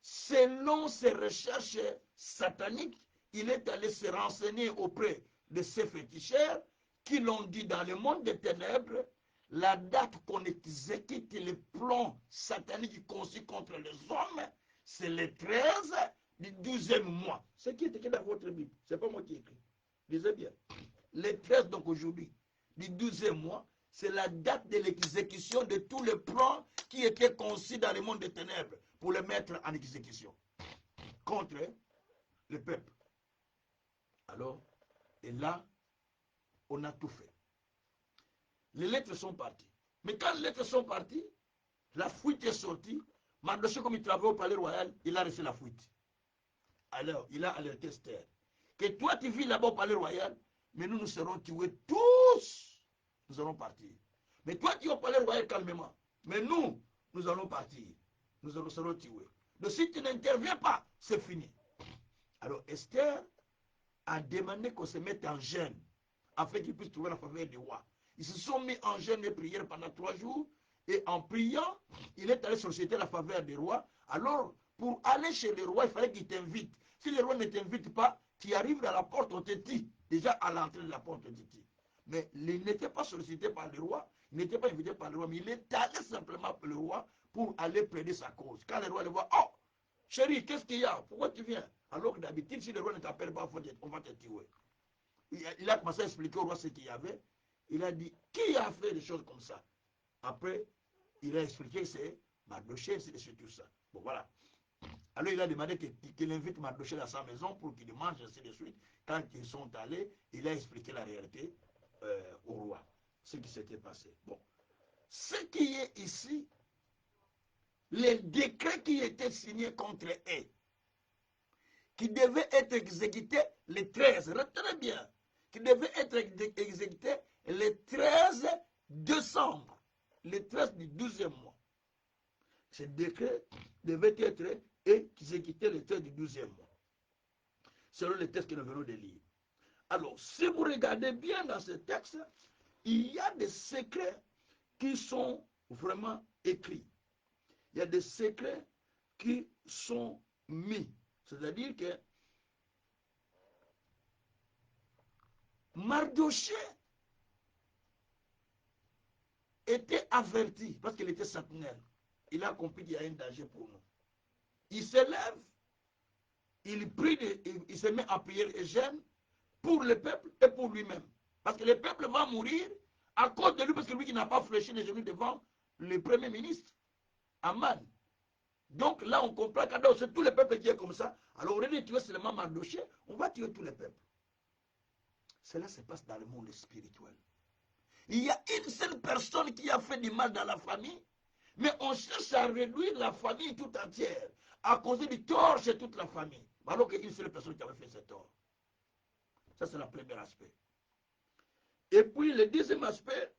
selon ses recherches sataniques, il est allé se renseigner auprès de ces féticheurs qui l'ont dit dans le monde des ténèbres, la date qu'on exécute les plans sataniques conçus contre les hommes, c'est le 13 du 12e mois. Ce qui est écrit dans votre Bible, ce n'est pas moi qui écris. Lisez bien. Le 13, donc aujourd'hui, du 12e mois, c'est la date de l'exécution de tous les plans qui étaient conçus dans le monde des ténèbres pour les mettre en exécution contre le peuple. Alors, et là, on a tout fait. Les lettres sont parties. Mais quand les lettres sont parties, la fuite est sortie. Mardochée, comme il travaillait au palais royal, il a reçu la fuite. Alors, il a alerté Esther. Que toi, tu vis là-bas au palais royal, mais nous serons tués tous. Nous allons partir. Mais toi, tu es au palais royal calmement. Mais nous allons partir. Nous serons tués. Donc, si tu n'interviens pas, c'est fini. Alors, Esther a demandé qu'on se mette en jeûne afin qu'il puisse trouver la faveur du roi. Ils se sont mis en jeûne et prière pendant 3 jours. Et en priant, il est allé solliciter la faveur du roi. Alors, pour aller chez le roi, il fallait qu'il t'invite. Si le roi ne t'invite pas, tu arrives à la porte, on te dit. Déjà à l'entrée de la porte, on te dit. Mais il n'était pas sollicité par le roi, il n'était pas invité par le roi, mais il est allé simplement pour le roi pour aller plaider sa cause. Quand le roi le voit, oh, chérie, qu'est-ce qu'il y a? Pourquoi tu viens? Alors que d'habitude, si le roi ne t'appelle pas, on va te tuer. Il a commencé à expliquer au roi ce qu'il y avait. Il a dit, qui a fait des choses comme ça? Après, il a expliqué que c'est Mardochée, c'est tout ça. Bon, voilà. Alors, il a demandé qu'il invite Mardochée dans sa maison pour qu'il mange, ainsi de suite. Quand ils sont allés, il a expliqué la réalité au roi, ce qui s'était passé. Bon. Ce qui est ici, les décrets qui étaient signés contre eux, qui devaient être exécutés le 13, retenez bien, qui devaient être exécutés le 13 décembre, le 13 du 12e mois. Ces décrets devaient être exécutés le 13 du 12e mois, selon les textes que nous venons de lire. Alors, si vous regardez bien dans ce texte, il y a des secrets qui sont vraiment écrits. Il y a des secrets qui sont mis. C'est-à-dire que Mardochée était averti parce qu'il était sentinelle. Il a compris qu'il y a un danger pour nous. Il se lève, il prie, il se met à prier et jeûne pour le peuple et pour lui-même. Parce que le peuple va mourir à cause de lui, parce que lui qui n'a pas fléchi les genoux devant le premier ministre, Aman. Donc là, on comprend que c'est tout le peuple qui est comme ça. Alors, au lieu de tuer seulement Mardochée, on va tuer tout le peuple. Cela se passe dans le monde spirituel. Il y a une seule personne qui a fait du mal dans la famille, mais on cherche à réduire la famille tout entière à cause du tort chez toute la famille. Alors qu'il y a une seule personne qui avait fait ce tort. Ça, c'est le premier aspect. Et puis, le deuxième aspect,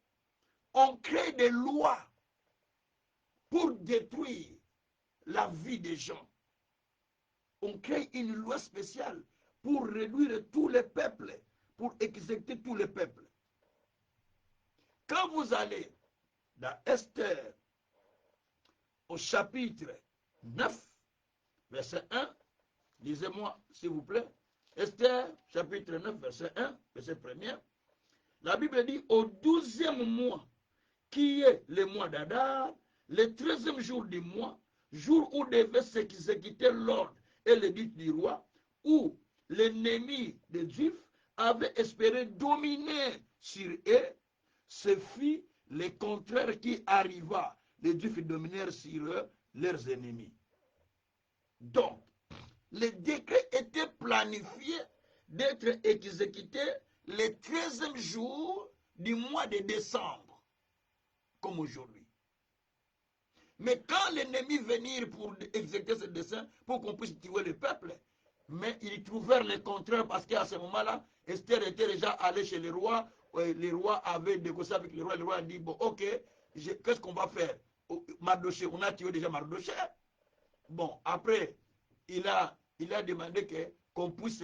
on crée des lois pour détruire la vie des gens. On crée une loi spéciale pour réduire tous les peuples, pour exécuter tous les peuples. Quand vous allez dans Esther, au chapitre 9, verset 1, lisez-moi s'il vous plaît, Esther, chapitre 9, verset 1, verset 1er, la Bible dit, au 12e mois qui est le mois d'Adar, le 13e jour du mois, jour où devait s'exécuter l'ordre et l'édit du roi, où l'ennemi des Juifs avait espéré dominer sur eux, ce fut le contraire qui arriva. Les Juifs dominèrent sur eux, leurs ennemis. Donc, le décret était planifié d'être exécuté le 13e jour du mois de décembre, comme aujourd'hui. Mais quand l'ennemi venait pour exécuter ce dessein, pour qu'on puisse tuer le peuple, mais ils trouvèrent le contraire parce qu'à ce moment-là, Esther était déjà allée chez le roi. Le roi avait négocié avec le roi a dit, bon, ok, qu'est-ce qu'on va faire? Mardoché, on a tué déjà Mardoché. Bon, après, il a demandé qu'on puisse,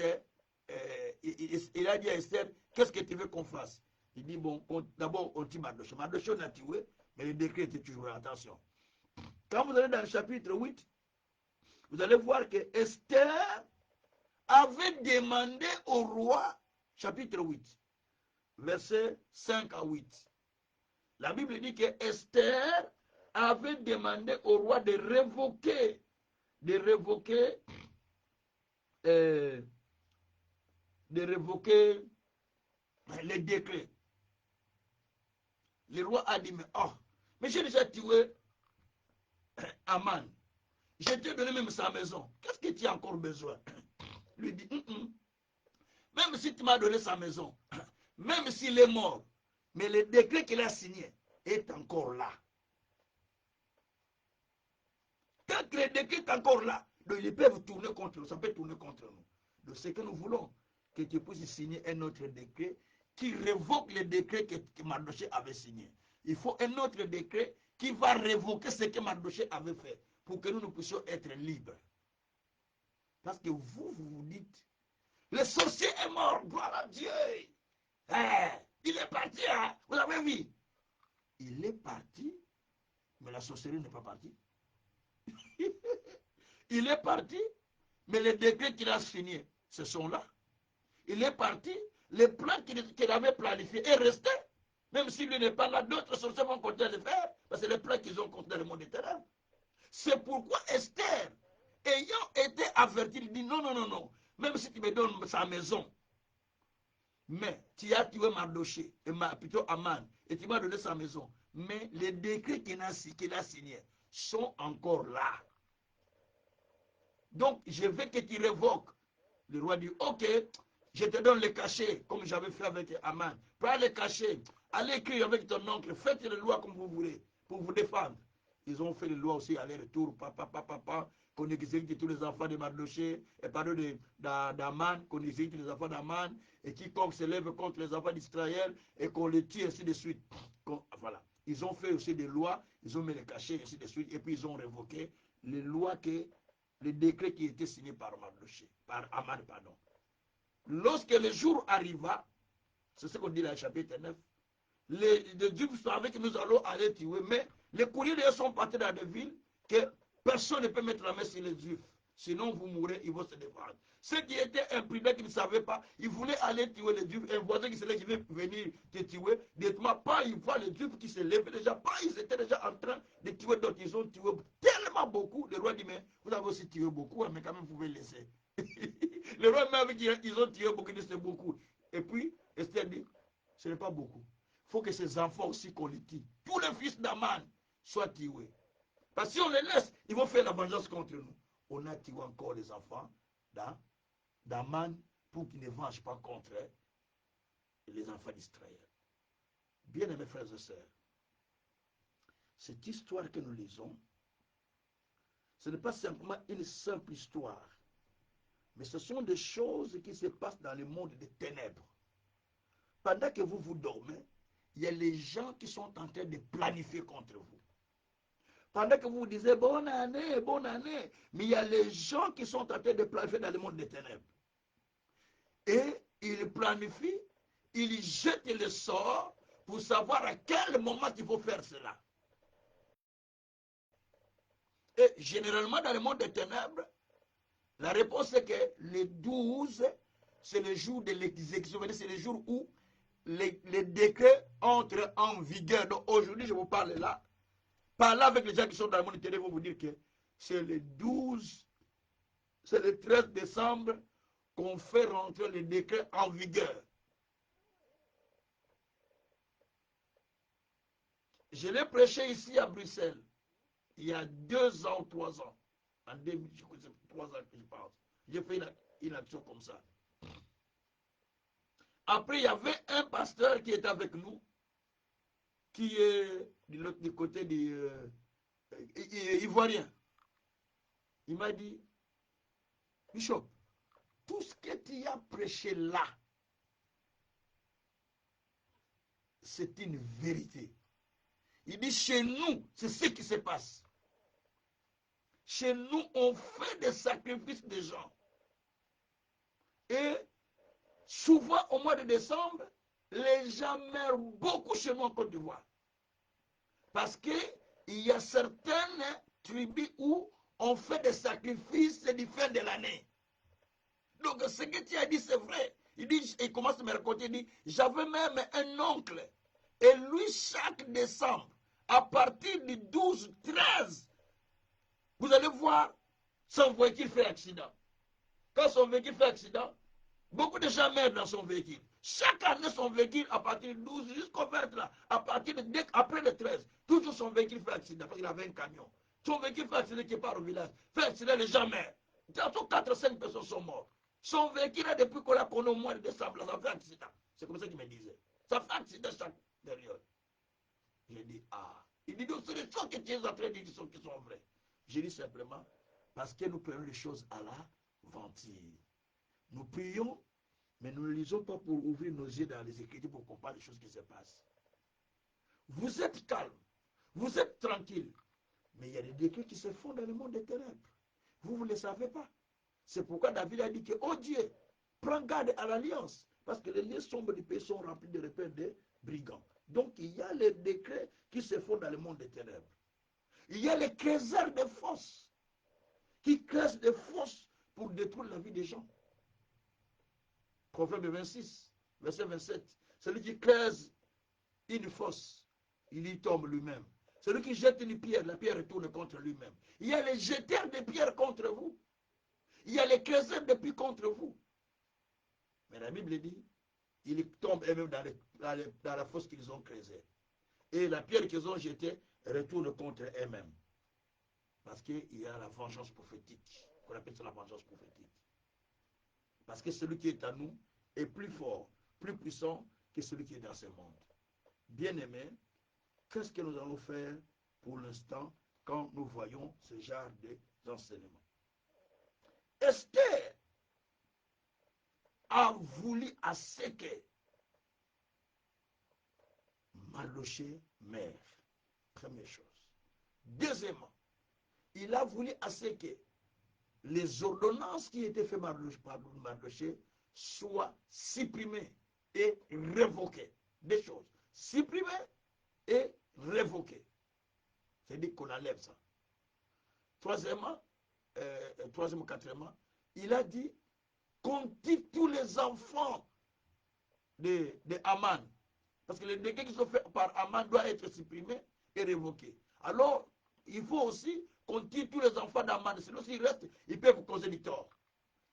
il a dit à Esther, qu'est-ce que tu veux qu'on fasse? Il dit, bon, d'abord, on tue Mardoché. Mardoché, on a tué, mais le décret était toujours, attention. Quand vous allez dans le chapitre 8, vous allez voir que Esther avait demandé au roi, chapitre 8, versets 5 à 8. La Bible dit que Esther avait demandé au roi de révoquer les décrets. Le roi a dit, mais j'ai déjà tué Aman. Je t'ai donné même sa maison. Qu'est-ce que tu as encore besoin? Lui dit, même si tu m'as donné sa maison, même s'il est mort, mais le décret qu'il a signé est encore là. Tant que le décret est encore là, donc ils peuvent tourner contre nous, ça peut tourner contre nous. Donc ce que nous voulons, que tu puisses signer un autre décret qui révoque le décret que Mardoché avait signé. Il faut un autre décret qui va révoquer ce que Mardoché avait fait pour que nous puissions être libres. Parce que vous dites, le sorcier est mort, gloire à Dieu. Il est parti, hein? Vous avez vu? Il est parti, mais la sorcellerie n'est pas partie. Il est parti, mais les décrets qu'il a signés, ce sont là. Il est parti, les plans qu'il avait planifiés est resté. Même s'il n'est pas là, d'autres sorciers vont continuer à le faire, parce que les plans qu'ils ont contre le monde des ténèbres. C'est pourquoi Esther, ayant été averti, il dit non, non, non, non. Même si tu me donnes sa maison, mais tu as tué Mardoché, plutôt Aman, et tu m'as donné sa maison. Mais les décrets qu'il a signés sont encore là. Donc, je veux que tu révoques. Le roi dit, ok, je te donne le cachet, comme j'avais fait avec Aman. Prends le cachet, allez écrire avec ton oncle, faites les lois comme vous voulez, pour vous défendre. Ils ont fait les lois aussi aller-retour, papa, qu'on exécute tous les enfants de Mardoché, et pardon, d'Aman, qu'on exécute les enfants d'Aman, et quiconque se lève contre les enfants d'Israël, et qu'on les tue, ainsi de suite. Voilà. Ils ont fait aussi des lois, ils ont mis les cachets, ainsi de suite, et puis ils ont révoqué les lois le décret qui était signé par Mardoché, par Aman, pardon. Lorsque le jour arriva, c'est ce qu'on dit dans le chapitre 9, les Juifs savaient que nous allons aller tuer, mais les courriers sont partis dans des villes que personne ne peut mettre la main sur les Juifs. Sinon, vous mourrez, ils vont se défendre. Ceux qui étaient imprudents, qui ne savaient pas, ils voulaient aller tuer les Juifs. Un voisin qui veut venir te tuer, dites-moi pas, ils voient les Juifs qui se lèvent déjà, pas, ils étaient déjà en train de tuer d'autres. Ils ont tué tellement beaucoup. Le roi dit, mais vous avez aussi tué beaucoup, mais quand même, vous pouvez laisser. Le roi même dit, ils ont tué beaucoup, c'est beaucoup. Et puis, Esther dit, ce n'est pas beaucoup. Il faut que ces enfants aussi qu'on les tue. Tous les fils d'Aman soient tués. Parce que si on les laisse, ils vont faire la vengeance contre nous. On a tué encore les enfants d'Aman pour qu'ils ne vengent pas contre les enfants d'Israël. Bien-aimés frères et sœurs, cette histoire que nous lisons, ce n'est pas simplement une simple histoire, mais ce sont des choses qui se passent dans le monde des ténèbres. Pendant que vous dormez, il y a les gens qui sont en train de planifier contre vous. Pendant que vous disiez bonne année, mais il y a les gens qui sont en train de planifier dans le monde des ténèbres. Et ils planifient, ils jettent le sort pour savoir à quel moment il faut faire cela. Et généralement, dans le monde des ténèbres, la réponse est que le 12, c'est le jour de l'exécution, c'est le jour où les décrets entrent en vigueur. Donc aujourd'hui, je vous parle là. Parlez avec les gens qui sont dans le monde intérieur, ils vont vous dire que c'est le 12, c'est le 13 décembre qu'on fait rentrer les décrets en vigueur. Je l'ai prêché ici à Bruxelles, il y a 2 ans, 3 ans. En 2000, je crois que c'est 3 ans que je pense. J'ai fait une action comme ça. Après, il y avait un pasteur qui était avec nous, qui est du côté des Ivoiriens. Il m'a dit, Bishop, tout ce que tu as prêché là, c'est une vérité. Il dit, chez nous, c'est ce qui se passe. Chez nous, on fait des sacrifices des gens. Et souvent, au mois de décembre, les gens meurent beaucoup chez nous en Côte d'Ivoire. Parce qu'il y a certaines tribus où on fait des sacrifices du fin de l'année. Donc, ce que tu as dit, c'est vrai. Il commence à me raconter, il dit, j'avais même un oncle. Et lui, chaque décembre, à partir du 12, 13, vous allez voir, son véhicule fait accident. Quand son véhicule fait accident, beaucoup de gens meurent dans son véhicule. Chaque année, son véhicule, à partir du 12 jusqu'au 20, là, après le 13, toujours son véhicule fait accident parce qu'il avait un camion. Son véhicule fait accident qui part au village. Fait accident, les gens meurent. Tantôt 4 ou 5 personnes sont mortes. Son véhicule, là, depuis qu'on l'a connu au mois de décembre, ça fait accident. C'est comme ça qu'il me disait. Ça fait accident chaque période. J'ai dit, ah. Il dit, donc, c'est les choses que tu es en train de dire qui sont vraies. J'ai dit simplement, parce que nous prenons les choses à la ventille. Nous prions, mais nous ne lisons pas pour ouvrir nos yeux dans les Écritures pour comprendre les choses qui se passent. Vous êtes calme, vous êtes tranquille, mais il y a des décrets qui se font dans le monde des ténèbres. Vous ne le savez pas. C'est pourquoi David a dit que, oh Dieu, prends garde à l'alliance, parce que les lieux sombres du pays sont remplis de repères de brigands. Donc il y a les décrets qui se font dans le monde des ténèbres. Il y a les créateurs de fosses qui créent des fosses pour détruire la vie des gens. Proverbe 26, verset 27. Celui qui creuse une fosse, il y tombe lui-même. Celui qui jette une pierre, la pierre retourne contre lui-même. Il y a les jeteurs de pierres contre vous. Il y a les creuseurs de pierres contre vous. Mais la Bible dit, ils tombent eux-mêmes dans la fosse qu'ils ont creusée. Et la pierre qu'ils ont jetée retourne contre eux-mêmes. Parce qu'il y a la vengeance prophétique. On appelle ça la vengeance prophétique. Parce que celui qui est à nous est plus fort, plus puissant que celui qui est dans ce monde. Bien-aimés, qu'est-ce que nous allons faire pour l'instant quand nous voyons ce genre d'enseignement? Esther a voulu à ce que Mardochée meure. Première chose. Deuxièmement, il a voulu à ce que les ordonnances qui étaient faites par Mardochée soient supprimées et révoquées. Des choses. Supprimées et révoquées. C'est-à-dire qu'on enlève ça. Troisièmement, quatrièmement, il a dit qu'on tue tous les enfants de Haman. Parce que les décrets qui sont faits par Haman doivent être supprimés et révoqués. Alors, il faut aussi qu'on tue tous les enfants d'Haman. Sinon, s'ils restent, ils peuvent causer du tort.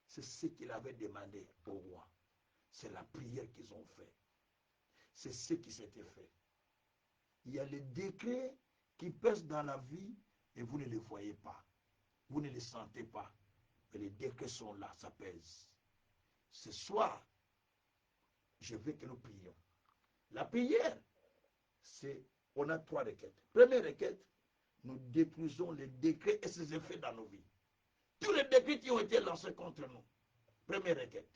C'est ce qu'il avait demandé au roi. C'est la prière qu'ils ont fait. C'est ce qui s'était fait. Il y a les décrets qui pèsent dans la vie et vous ne les voyez pas. Vous ne les sentez pas. Mais les décrets sont là, ça pèse. Ce soir, je veux que nous prions. La prière, c'est, on a 3 requêtes. Première requête, nous détruisons les décrets et ses effets dans nos vies. Tous les décrets qui ont été lancés contre nous. Première requête.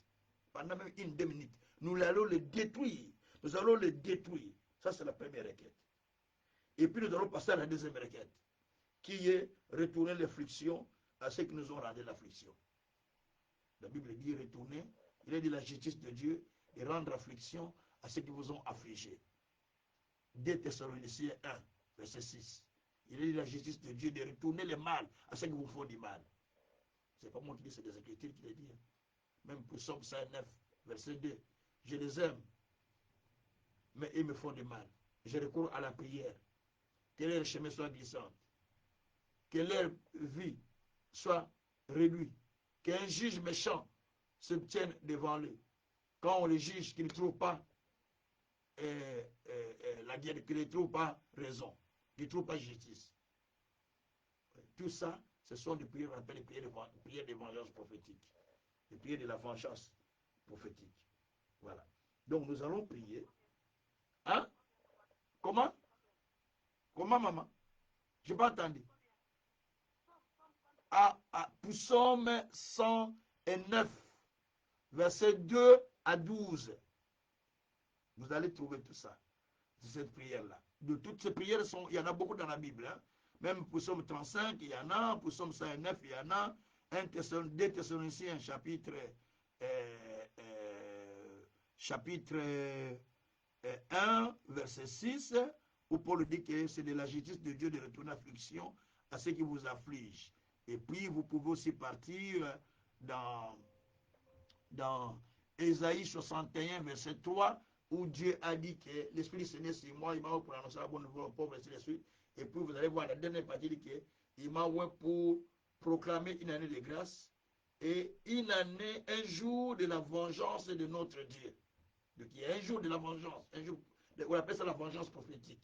Pendant même 1-2 minutes, nous allons les détruire. Nous allons les détruire. Ça, c'est la première requête. Et puis nous allons passer à la deuxième requête, qui est retourner l'affliction à ceux qui nous ont rendu l'affliction. La Bible dit retourner, il est dit la justice de Dieu et rendre affliction à ceux qui vous ont affligés. 2 Thessaloniciens 1, verset 6. Il est dit la justice de Dieu de retourner le mal à ceux qui vous font du mal. Ce n'est pas moi qui dis, c'est des Écritures qui le disent. Même pour Psaume 109, verset 2. Je les aime. mais ils me font du mal. Je recours à la prière. Que leur chemin soit glissant. Que leur vie soit réduite. Qu'un juge méchant se tienne devant lui. Quand on le juge, qu'il ne trouve pas la guerre, qu'il ne trouve pas raison, qu'il ne trouve pas justice. Tout ça, ce sont des prières, on appelle les prières de vengeance prophétique. Les prières de la vengeance prophétique. Voilà. Donc nous allons prier. Hein? Comment? Comment, maman? Je n'ai pas entendu. Psaume 109, versets 2 à 12. Vous allez trouver tout ça. Cette prière-là. De toutes ces prières, il y en a beaucoup dans la Bible. Hein? Même Psaume 35, il y en a. Psaume 109, il y en a. 2 Thessaloniciens, chapitre 1, verset 6, où Paul dit que c'est de la justice de Dieu de retourner l'affliction à ceux qui vous affligent. Et puis, vous pouvez aussi partir dans Ésaïe 61, verset 3, où Dieu a dit que l'Esprit Seigneur sur moi, il m'a pour annoncer la bonne nouvelle aux pauvres, ainsi de suite. Et puis, vous allez voir la dernière partie, dit qu'il m'a ouvert pour proclamer une année de grâce et une année, un jour de la vengeance de notre Dieu. Donc, il y a un jour de la vengeance, un jour, on appelle ça la vengeance prophétique.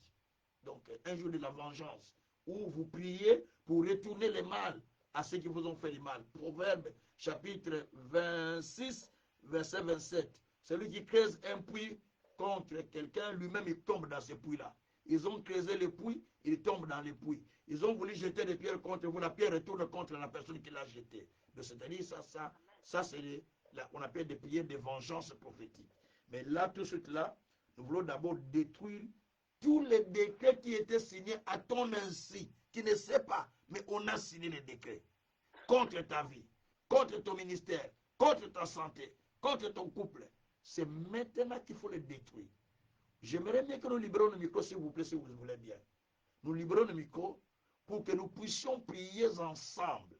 Donc, un jour de la vengeance, où vous priez pour retourner le mal à ceux qui vous ont fait du mal. Proverbe, chapitre 26, verset 27. Celui qui creuse un puits contre quelqu'un, lui-même, il tombe dans ce puits-là. Ils ont creusé le puits, il tombe dans le puits. Ils ont voulu jeter des pierres contre vous, la pierre retourne contre la personne qui l'a jetée. C'est-à-dire, ça c'est, on appelle des prières de vengeance prophétique. Mais là, tout de suite là, nous voulons d'abord détruire tous les décrets qui étaient signés à ton ainsi, qui ne sait pas, mais on a signé les décrets contre ta vie, contre ton ministère, contre ta santé, contre ton couple. C'est maintenant qu'il faut les détruire. J'aimerais bien que nous libérons le micro, s'il vous plaît, si vous voulez bien. Nous libérons le micro pour que nous puissions prier ensemble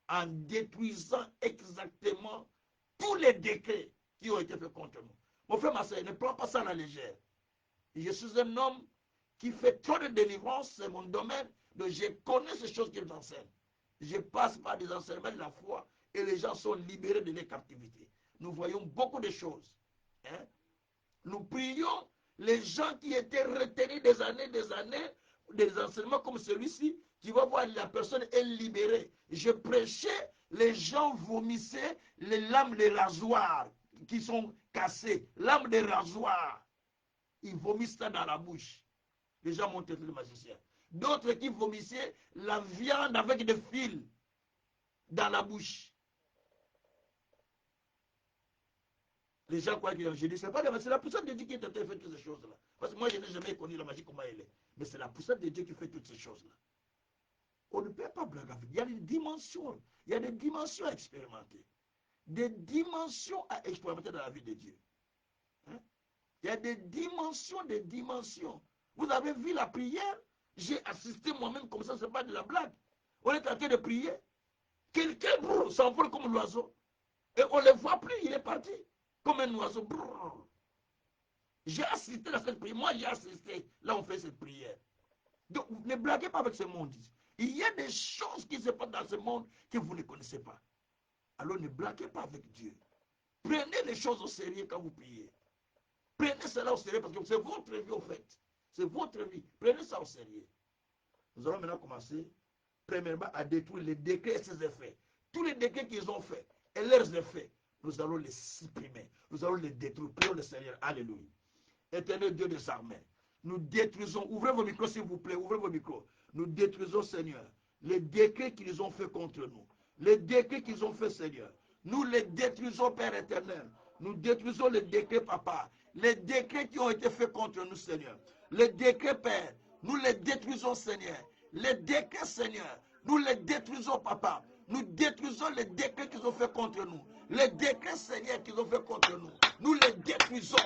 en détruisant exactement tous les décrets qui ont été faits contre nous. Mon frère, ma soeur, ne prends pas ça à la légère. Je suis un homme qui fait trop de délivrance, c'est mon domaine, donc je connais ces choses qu'ils enseignent. Je passe par des enseignements de la foi et les gens sont libérés de leur captivité. Nous voyons beaucoup de choses. Hein? Nous prions les gens qui étaient retenus des années, des enseignements comme celui-ci, tu vas voir la personne est libérée. Je prêchais, les gens vomissaient les lames de rasoir qui sont cassées, lames de rasoir. Ils vomissent ça dans la bouche. Les gens m'ont traité de magicien. D'autres qui vomissaient la viande avec des fils dans la bouche. Les gens croient que je dis, c'est pas grave, c'est la puissance de Dieu qui est en train de faire toutes ces choses-là. Parce que moi, je n'ai jamais connu la magie comment elle est. Mais c'est la puissance de Dieu qui fait toutes ces choses-là. On ne peut pas blaguer avec. Il y a des dimensions. Il y a des dimensions à expérimenter. Des dimensions à expérimenter dans la vie de Dieu. Hein? Il y a des dimensions, des dimensions. Vous avez vu la prière? J'ai assisté moi-même comme ça, ce n'est pas de la blague. On est en train de prier. Quelqu'un s'envole comme l'oiseau. Et on ne le voit plus, il est parti. Comme un oiseau. J'ai assisté à cette prière. Moi, j'ai assisté. Là, on fait cette prière. Donc, ne blaguez pas avec ce monde. Il y a des choses qui se passent dans ce monde que vous ne connaissez pas. Alors, ne blaguez pas avec Dieu. Prenez les choses au sérieux quand vous priez. Prenez cela au sérieux parce que c'est votre vie, au fait. C'est votre vie. Prenez ça au sérieux. Nous allons maintenant commencer, premièrement, à détruire les décrets et ses effets. Tous les décrets qu'ils ont faits et leurs effets, nous allons les supprimer. Nous allons les détruire. Prions le Seigneur. Alléluia. Éternel Dieu des armées, nous détruisons. Ouvrez vos micros, s'il vous plaît. Ouvrez vos micros. Nous détruisons, Seigneur, les décrets qu'ils ont faits contre nous. Les décrets qu'ils ont faits, Seigneur. Nous les détruisons, Père éternel. Nous détruisons les décrets, Papa. Les décrets qui ont été faits contre nous, Seigneur. Les décrets, Père. Nous les détruisons, Seigneur. Les décrets, Seigneur. Nous les détruisons, Papa. Nous détruisons les décrets qu'ils ont fait contre nous. Les décrets, Seigneur, qu'ils ont fait contre nous. Nous les détruisons.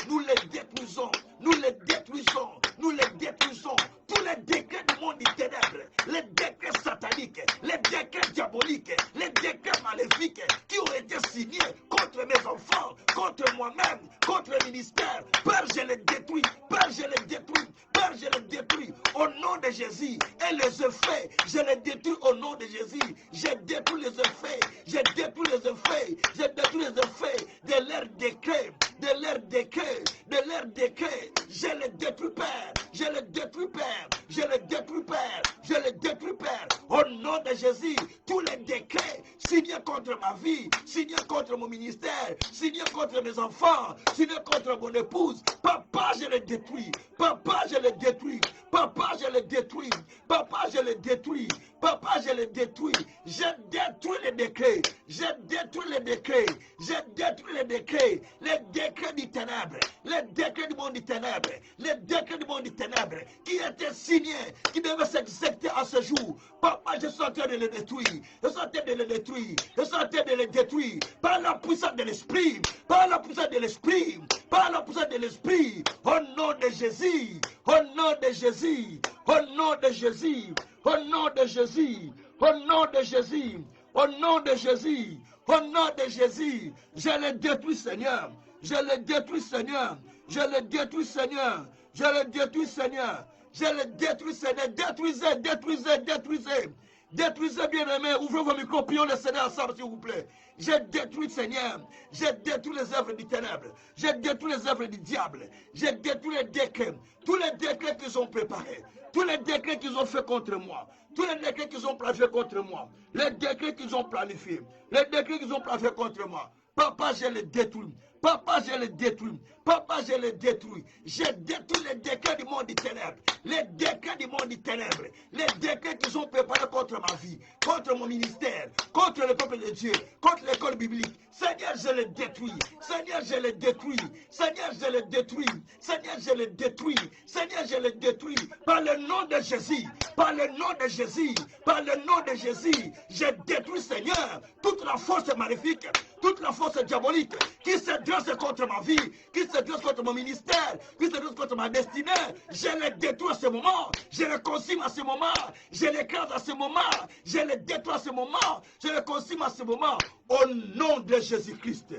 Nous les détruisons. Nous les détruisons. Nous les détruisons. Tous les décrets du monde des ténèbres, les décrets sataniques, les décrets diaboliques, les décrets maléfiques qui ont été signés contre mes enfants, contre moi-même, contre le ministère. Père, je les détruis. Père, je les détruis. Père, je les détruis au nom de Jésus. Et les effets, je les détruis au nom de Jésus. Je détruis les effets. Je détruis les effets. Je détruis les effets de leur décret. De leur décret. De leur décret. Je les détruis, Père. Je les détruis, Père. Je les détruis, Père. Je les détruis, Père. Au nom de Jésus, tous les décrets signés contre ma vie, signés contre mon ministère, signés contre mes enfants, signés contre mon épouse. Papa, je les détruis. Papa, je les détruis. Papa, je les détruis. Papa, je les détruis. Papa, je les détruis. Je détruis les décrets. Je détruis les décrets. Je détruis les décrets. Les décrets du ténèbre. Les décrets du monde du ténèbre. Les décrets du monde du ténèbre qui étaient signés, qui devaient s'exécuter à ce jour. Papa, je suis en train de les détruire. Je suis en train de les détruire. Je suis en train de les détruire. Par la puissance de l'esprit. Par la puissance de l'esprit. Par la puissance de l'esprit. Au nom de Jésus. Au nom de Jésus. Au nom de Jésus. Au nom de Jésus. Au nom de Jésus. Au nom de Jésus. Au nom de Jésus. Je les détruis, Seigneur. Je les détruis, Seigneur. Je les détruis, Seigneur. Je les détruis, Seigneur. Je les détruis, Seigneur. Détruisez, détruisez, détruisez. Détruisez, bien-aimés. Ouvrez vos micros, prions le Seigneur ensemble, s'il vous plaît. J'ai détruit, Seigneur. J'ai détruit les œuvres du ténèbre. J'ai détruit les œuvres du diable. J'ai détruit les décrets. Tous les décrets qu'ils ont préparés. Tous les décrets qu'ils ont fait contre moi. Tous les décrets qu'ils ont planifiés contre moi. Les décrets qu'ils ont planifiés. Les décrets qu'ils ont planifiés contre moi. Papa, je les détruis. Papa, je les détruis. Papa, je les détruis. J'ai détruit les décrets du monde du ténèbre. Les décrets du monde du ténèbre. Les décrets qu'ils ont préparés contre ma vie, contre mon ministère, contre le peuple de Dieu, contre l'école biblique. Seigneur, je les détruis. Seigneur, je les détruis. Seigneur, je les détruis. Seigneur, je les détruis. Seigneur, je les détruis. Par le nom de Jésus. Par le nom de Jésus. Par le nom de Jésus. Je détruis, Seigneur, toute la force maléfique, toute la force diabolique qui se dresse contre ma vie, qui se dresse contre mon ministère, qui se dresse contre ma destinée. Je les détruis à ce moment. Je les consume à ce moment. Je les écrase à ce moment. Je les détruis à ce moment. Je les consume à ce moment. Au nom de Jésus-Christ.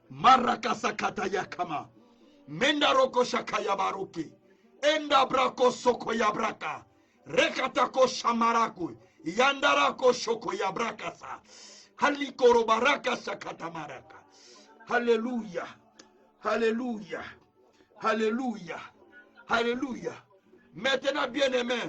Marakasa katayakama. Mendaroko shakayabaruki. Endabrako sokoyabraka. Rekatako shamaraku. Yandarako shokoyabrakasa. Halikorobaraka sakatamaraka. Alléluia. Alléluia. Alléluia. Alléluia. Maintenant, bien-aimé,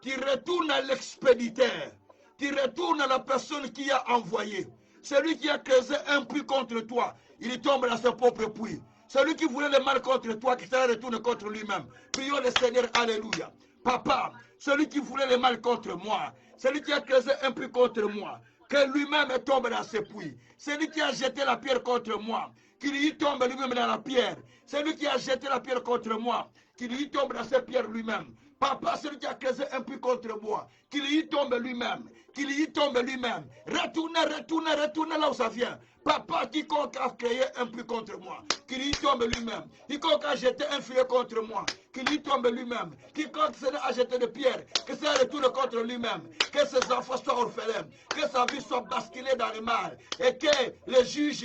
tu retournes à l'expéditeur. Tu retournes à la personne qui a envoyé. Celui qui a creusé un puits contre toi, il tombe dans son propre puits. Celui qui voulait le mal contre toi, qui s'est retourné contre lui-même. Prions le Seigneur, alléluia. Papa, celui qui voulait le mal contre moi, celui qui a creusé un puits contre moi, que lui-même tombe dans ce puits. Celui qui a jeté la pierre contre moi, qu'il y tombe lui-même dans la pierre. Celui qui a jeté la pierre contre moi, qu'il y tombe dans cette pierre lui-même. Papa, celui qui a creusé un puits contre moi, qu'il y tombe lui-même, qu'il y tombe lui-même. Retournez, retournez, retournez là où ça vient. Papa, quiconque a créé un puits contre moi, qu'il y tombe lui-même. Quiconque a jeté un filet contre moi, qu'il y tombe lui-même. Quiconque a jeté des pierres, que ça retourne contre lui-même. Que ses enfants soient orphelins, que sa vie soit basculée dans le mal. Et que les juges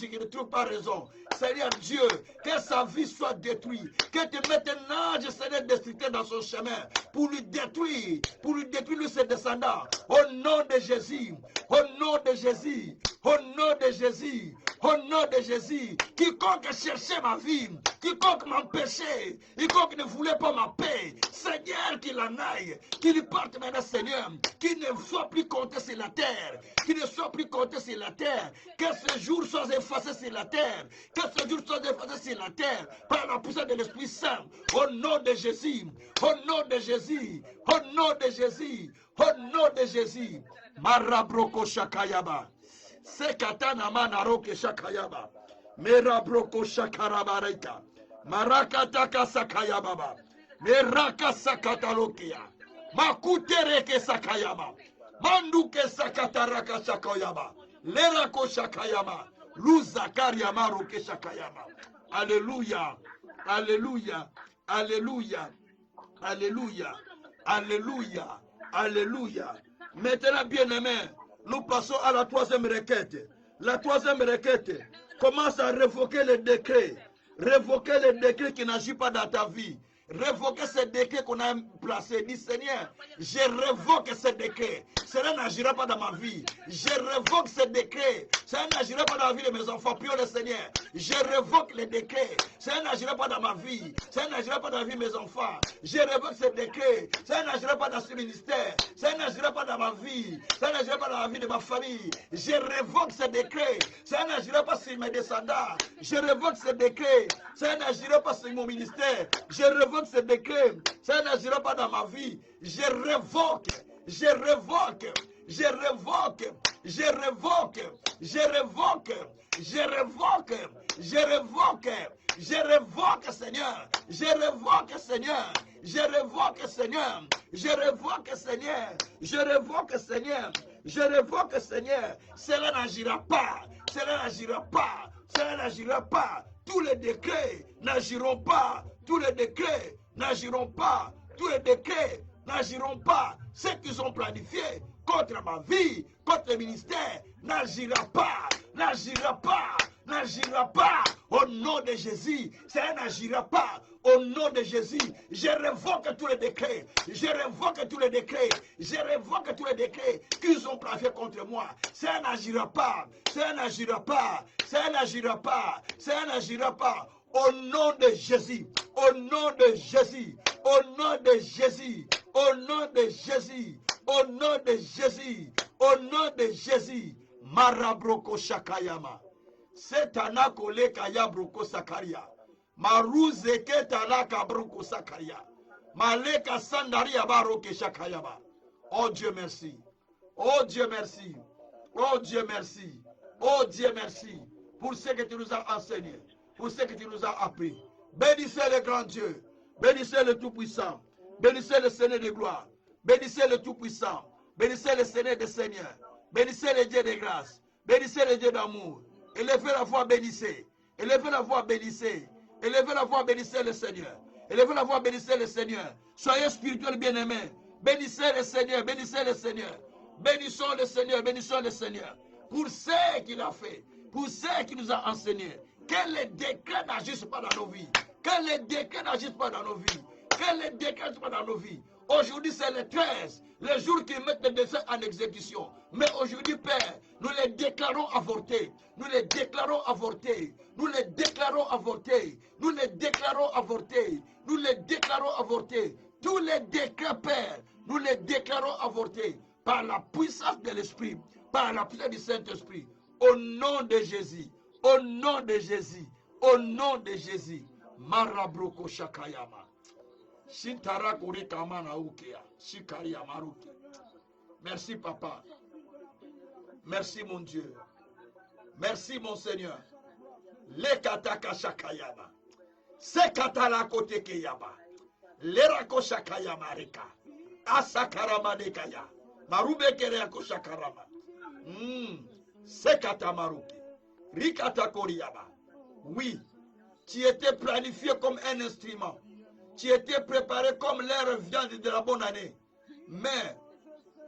qui ne trouvent pas raison. Seigneur Dieu, que sa vie soit détruite. Que tu mettes un ange, Seigneur, destructeur dans son chemin pour lui détruire lui ses descendants. Au nom de Jésus, au nom de Jésus, au nom de Jésus, au nom de Jésus. Quiconque cherchait ma vie, quiconque m'empêchait, quiconque ne voulait pas ma paix, Seigneur, qu'il en aille, qu'il parte maintenant, Seigneur, qu'il ne soit plus compté sur la terre, qu'il ne soit plus compté sur la terre, que ce jour soit effacé sur la terre, que ce jour soit effacé sur la terre, par la puissance de l'Esprit Saint, au nom de Jésus, au nom de Jésus, au nom de Jésus, au nom de Jésus. Marabroko shakayaba. Sekatana manaroke shakayaba. Merabroko shakarabareka. Marakataka sakayababa. Meraka sakatalokia. Makutereke sakayama. Manduke sakataraka shakayama. Lerako shakayama. Luzakaria maroke shakayama. Alléluia. Alléluia. Alléluia. Alléluia. Alléluia. Alléluia. Maintenant, bien-aimés, nous passons à la troisième requête. La troisième requête, Commence à révoquer les décrets. Révoquer les décrets qui n'agissent pas dans ta vie. Révoquer ces décrets qu'on a placés. Dis Seigneur, je révoque ces décrets. Cela n'agira pas dans ma vie. Je révoque ces décrets. Cela n'agira pas dans la vie de mes enfants. Prions le Seigneur. Je révoque les décrets. Cela n'agira pas dans ma vie. Cela n'agira pas dans la vie de mes enfants. Je révoque ces décrets. Cela n'agira pas dans ce ministère. Cela n'agira pas dans ma vie. Cela n'agira pas dans la vie de ma famille. Je révoque ces décrets. Cela n'agira pas sur mes descendants. Je révoque ces décrets. Cela n'agira pas sur mon ministère. Je révoque ces décrets. Ça n'agira pas dans ma vie. Je révoque. Je révoque. Je révoque. Je révoque. Je révoque. Je révoque. Je révoque. Je révoque, Seigneur. Je révoque, Seigneur. Je révoque, Seigneur. Je révoque, Seigneur. Je révoque, Seigneur. Je révoque, Seigneur. Cela n'agira pas. Cela n'agira pas. Cela n'agira pas. Tous les décrets n'agiront pas. Tous les décrets n'agiront pas. Tous les décrets n'agiront pas. Ceux qui sont planifiés contre ma vie, contre le ministère, n'agira pas. N'agira pas. N'agira pas. Au nom de Jésus, ça n'agira pas. Au nom de Jésus, je révoque tous les décrets. Je révoque tous les décrets. Je révoque tous les décrets qu'ils ont planifiés contre moi. Ça n'agira pas. Ça n'agira pas. Ça n'agira pas. Ça n'agira pas. Au nom de Jésus. Au nom de Jésus. Au nom de Jésus. Au nom de Jésus. Au nom de Jésus. Au nom de Jésus. Marabroko Shakayama. Setana kole kaya broko sakaria. Maruze ketala kabroko sakaria. Maleka sandaria baroke shakayaba. Oh Dieu merci. Oh Dieu merci. Oh Dieu merci. Oh Dieu merci. Pour ce que tu nous as enseigné. Pour ce que tu nous as appris. Bénissez le grand Dieu. Bénissez le Tout-Puissant. Bénissez le Seigneur de gloire. Bénissez le Tout-Puissant. Bénissez le Seigneur des Seigneurs. Bénissez le Dieu de grâce. Bénissez le Dieu d'amour. Élevez la voix, bénissez. Élevez la voix, bénissez. Élevez la voix, bénissez le Seigneur. Élevez la voix, bénissez le Seigneur. Soyez spirituels bien-aimés. Bénissez le Seigneur, bénissez le Seigneur. Bénissons le Seigneur, bénissons le Seigneur. Pour ce qu'il a fait, pour ce qu'il nous a enseigné. Que les décrets n'agissent pas dans nos vies. Que les décrets n'agissent pas dans nos vies. Que les décrets n'agissent pas dans nos vies. Aujourd'hui, c'est le 13, le jour qu'ils mettent le décret en exécution. Mais aujourd'hui, Père, nous les déclarons avortés. Nous les déclarons avortés. Nous les déclarons avortés. Nous les déclarons avortés. Nous les déclarons avortés. Tous les décrets, Père, nous les déclarons avortés. Par la puissance de l'Esprit. Par la puissance du Saint-Esprit. Au nom de Jésus. Au nom de Jésus. Au nom de Jésus. Marabroko Shakayama. Merci papa. Merci mon Dieu. Merci mon Seigneur. Le kataka shakayama. Se katala kote keyaba. Le rako shakayama reka. Asakarama dekaya. Marube kereko shakarama. Se katamaruki. Rikata koriyaba. Oui, tu étais planifié comme un instrument. Tu étais préparé comme l'air viande de la bonne année. Mais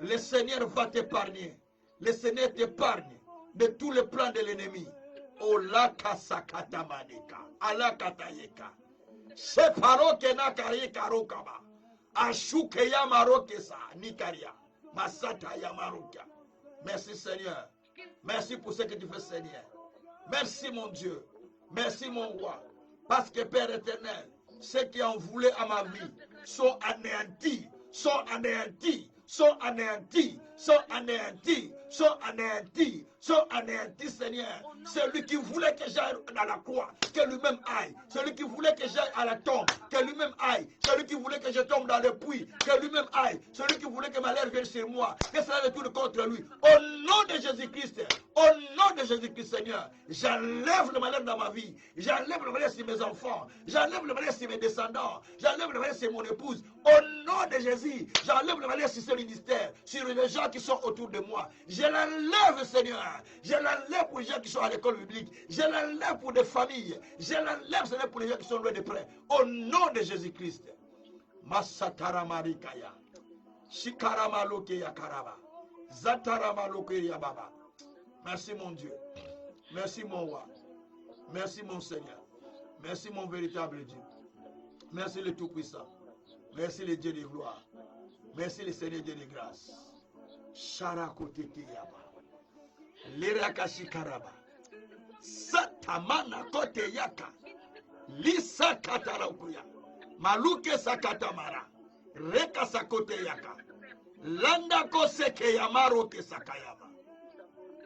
le Seigneur va t'épargner. Le Seigneur t'épargne de tous les plans de l'ennemi. Olaka sakatamaneka. Alakatayeka. Separoke nakareka rokaba. Ashuke yamarokesa. Nikaria. Masata yamaroka. Merci Seigneur. Merci pour ce que tu fais Seigneur. Merci mon Dieu. Merci mon roi. Parce que Père éternel, ceux qui en voulaient à ma vie sont anéantis, sont anéantis, sont anéantis, sont anéantis, sont anéantis, sont anéantis, Seigneur. Celui qui voulait que j'aille dans la croix, que lui-même aille. Celui qui voulait que j'aille à la tombe, que lui-même aille. Celui qui voulait que je tombe dans le puits, que lui-même aille. Celui qui voulait que ma malheur vienne chez moi, que cela retourne contre lui. Au nom de Jésus-Christ, au nom de Jésus-Christ, Seigneur, j'enlève le malheur dans ma vie. J'enlève le malheur sur mes enfants. J'enlève le malheur sur mes descendants. J'enlève le malheur sur mon épouse. Au nom de Jésus, j'enlève le malheur sur ce ministère, sur les gens qui sont autour de moi. Je l'enlève, Seigneur. Je l'enlève pour les gens qui sont à l'école publique. Je l'enlève pour des familles. Je l'enlève, Seigneur, pour les gens qui sont loin de près. Au nom de Jésus-Christ. Masataramarikaya. Shikaramaloke yakaraba. Zataramaloke yababa. Merci mon Dieu. Merci mon roi. Merci mon Seigneur. Merci mon véritable Dieu. Merci le Tout-Puissant. Merci le Dieu de gloire. Merci le Seigneur Dieu de grâce. Sharakotete yaba. Lerakashi karaba. Satamana kote yaka. Lisa katarakuya. Maluke sakatamara. Reka sakote yaka. Landa koseke yamaro ke sakayama.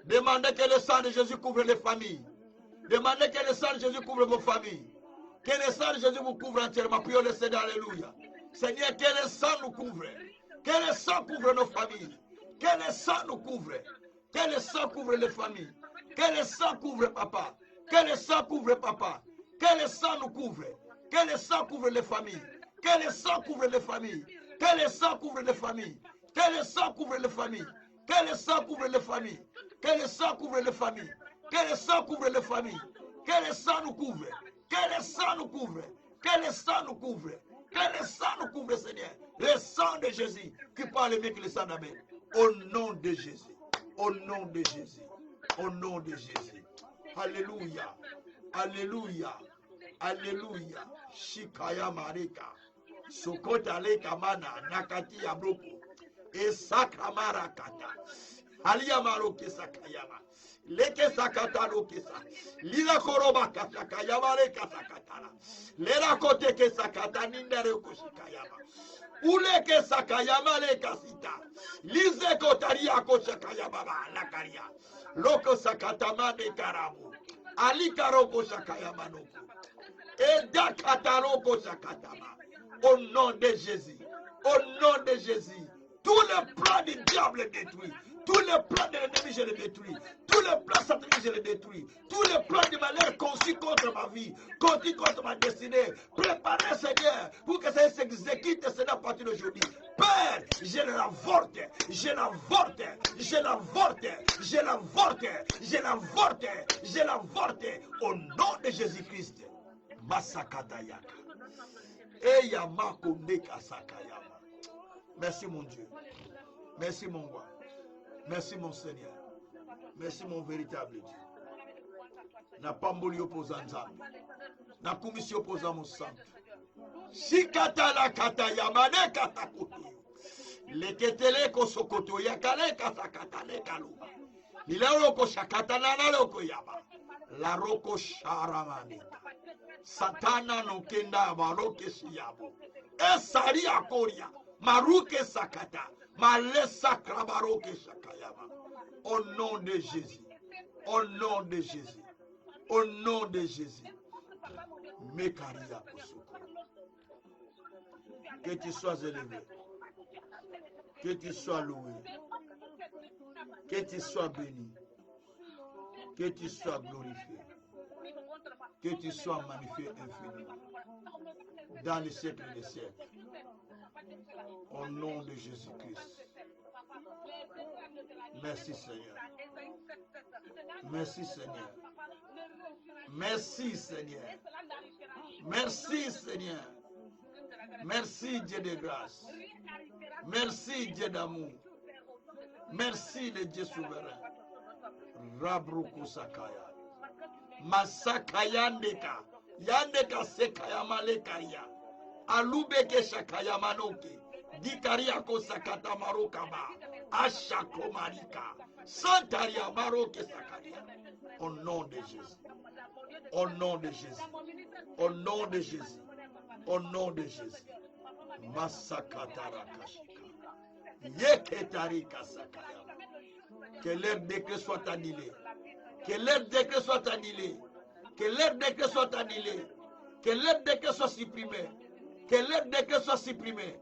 Demandez que le sang de Jésus couvre les familles. Demandez que le sang de Jésus couvre vos familles. Que le sang de Jésus vous couvre entièrement. Prions le Seigneur, alléluia. Seigneur, que le sang nous couvre. Que le sang couvre nos familles. Que le sang nous couvre. Que le sang couvre les familles. Que le sang couvre papa. Que le sang couvre papa. Que le sang nous couvre. Que le sang couvre les familles. Que le sang couvre les familles. Que le sang couvre les familles. Que le sang couvre les familles. Que le sang couvre les familles. Que le sang couvre les familles. Que le sang couvre les familles. Que le sang nous couvre. Que le sang nous couvre. Que le sang nous couvre. Que le sang nous couvre, Seigneur. Le sang de Jésus qui parle mieux que le sang d'Abel. Au nom de Jésus. Au nom de Jésus. Au nom de Jésus. Alléluia. Alléluia. Alléluia. Shikaya Marika. Sokota leka mana. Nakati yabroko. E sakramara kata. Aliyamaro ke sakayama. Leke sakata lokesa. Lila koroba kasakayama leka sakatara. Lera kote ke sakata nindere koshikayama. Ule ke sakayama leka sita. Lize kotaria koshakayama lakaria. Loko sakatama de karamu. Ali karoko sakayama noko. Eda kataroko sakatama. Au nom de Jésus. Au nom de Jésus. Tous les plans du diable est détruit. Tous les plans de l'ennemi, je les détruis. Tous les plans sataniques, je les détruis. Tous les plans de malheur conçus contre ma vie, conçus contre ma destinée. Préparez, Seigneur, pour que ça s'exécute, Seigneur, à partir d'aujourd'hui. Père, je l'avorte, je l'avorte, je l'avorte, je l'avorte, je l'avorte, je l'avorte. Au nom de Jésus-Christ. Masakatayaka. Eyamako neka sakayama. Merci mon Dieu. Merci mon roi. Merci mon Seigneur. Merci mon véritable Dieu. Na pamboli opposant Nzambe. Na kumisi opposant mon sang. Shikata la kata yamane kata kutu. Leketele ko sokoto yakale kata kata le kaluba. Lilero ko shakata na loko yaba. La roko sharamani. Satana no kenda baroke siyabo. Esari akoria. Maruke sakata. Malesa krabaroke sakayama. Au nom de Jésus. Au nom de Jésus. Au nom de Jésus. Mekaria kosoko. Que tu sois élevé. Que tu sois loué. Que tu sois béni. Que tu sois glorifié. Que tu sois magnifié infiniment. Dans les siècles des siècles. Au nom de Jésus-Christ. Merci Seigneur. Merci Seigneur. Merci Seigneur. Merci Seigneur. Merci Dieu de grâce. Merci Dieu d'amour. Merci le Dieu souverain. Rabruku Sakaya. Masakaya Ndeka. Yandeka Sekaya Malekaya. Alubeke Shakaya Manoke. Dikaria Kosakata Marokaba. Ashako Marika. Santaria Maroke Sakaria. Au nom de Jésus. Au nom de Jésus. Au nom de Jésus. Au nom de Jésus. Masakatara Kashika. Yeketarika Sakaya. Que leur décret soit annulé. Que leur décret soit annulé. Que leur décret soit annulé. Que leur décret soit supprimé. Que leur décret soit supprimé.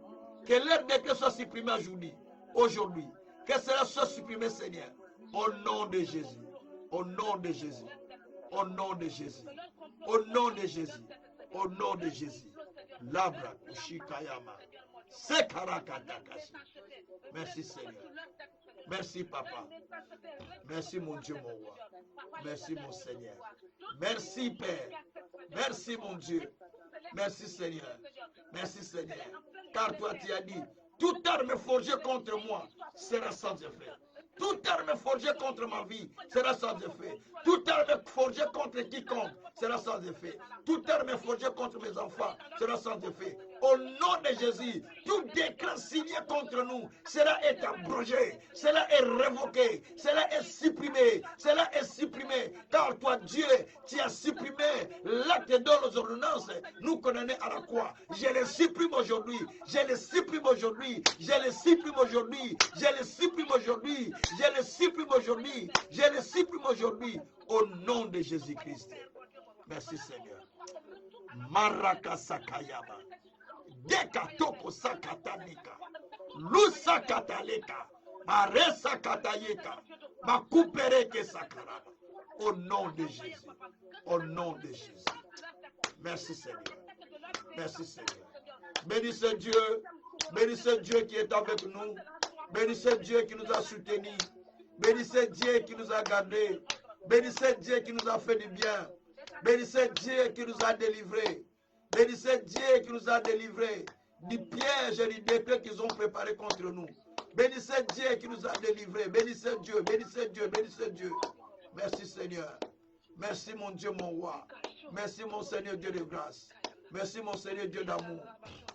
Que leur décret soit supprimé aujourd'hui. Que cela soit supprimé, Seigneur. Au nom de Jésus. Au nom de Jésus. Au nom de Jésus. Au nom de Jésus. Au nom de Jésus. Labra Kushikayama. Sekarakatakashi. Merci Seigneur. Merci Papa. Merci mon Dieu, mon roi. Merci mon Seigneur. Merci Père. Merci mon Dieu. Merci Seigneur. Merci Seigneur. Car toi tu as dit, toute arme forgée contre moi sera sans effet. Toute arme forgée contre ma vie sera sans effet. Toute arme forgée contre quiconque sera sans effet. Toute arme forgée contre mes enfants sera sans effet. Au nom de Jésus, tout décret signé contre nous sera abrogé, cela est révoqué, cela est supprimé, cela est supprimé. Car toi, Dieu, tu as supprimé l'acte dans les ordonnances nous condamner à la croix. Je les supprime aujourd'hui, je les supprime aujourd'hui, je les supprime aujourd'hui, je les supprime aujourd'hui, je les supprime aujourd'hui, je les supprime aujourd'hui, au nom de Jésus-Christ. Merci Seigneur. Maraka Sakayaba. Deka toko sakatanika. Lusa kataleka. Maresa katayeka. Makupereke sakaraba. Au nom de Jésus. Au nom de Jésus. Merci Seigneur. Merci Seigneur. Bénissez Dieu. Bénissez Dieu qui est avec nous. Bénissez Dieu qui nous a soutenus. Bénissez Dieu qui nous a gardés. Bénissez Dieu qui nous a fait du bien. Bénissez Dieu qui nous a délivrés. Bénissez Dieu qui nous a délivrés du piège et du décret qu'ils ont préparé contre nous. Bénissez Dieu qui nous a délivrés. Bénissez Dieu, bénissez Dieu, bénissez Dieu. Merci Seigneur. Merci mon Dieu, mon roi. Merci mon Seigneur Dieu de grâce. Merci mon Seigneur Dieu d'amour.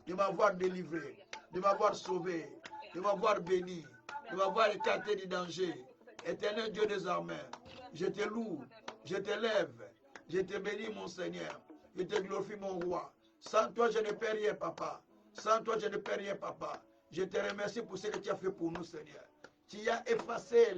De m'avoir délivré, de m'avoir sauvé, de m'avoir béni, de m'avoir écarté du danger. Éternel Dieu des armées, je te loue, je te lève, je te bénis mon Seigneur. Je te glorifie mon roi. Sans toi, je ne peux rien, papa. Sans toi, je ne peux rien, papa. Je te remercie pour ce que tu as fait pour nous, Seigneur. Tu as effacé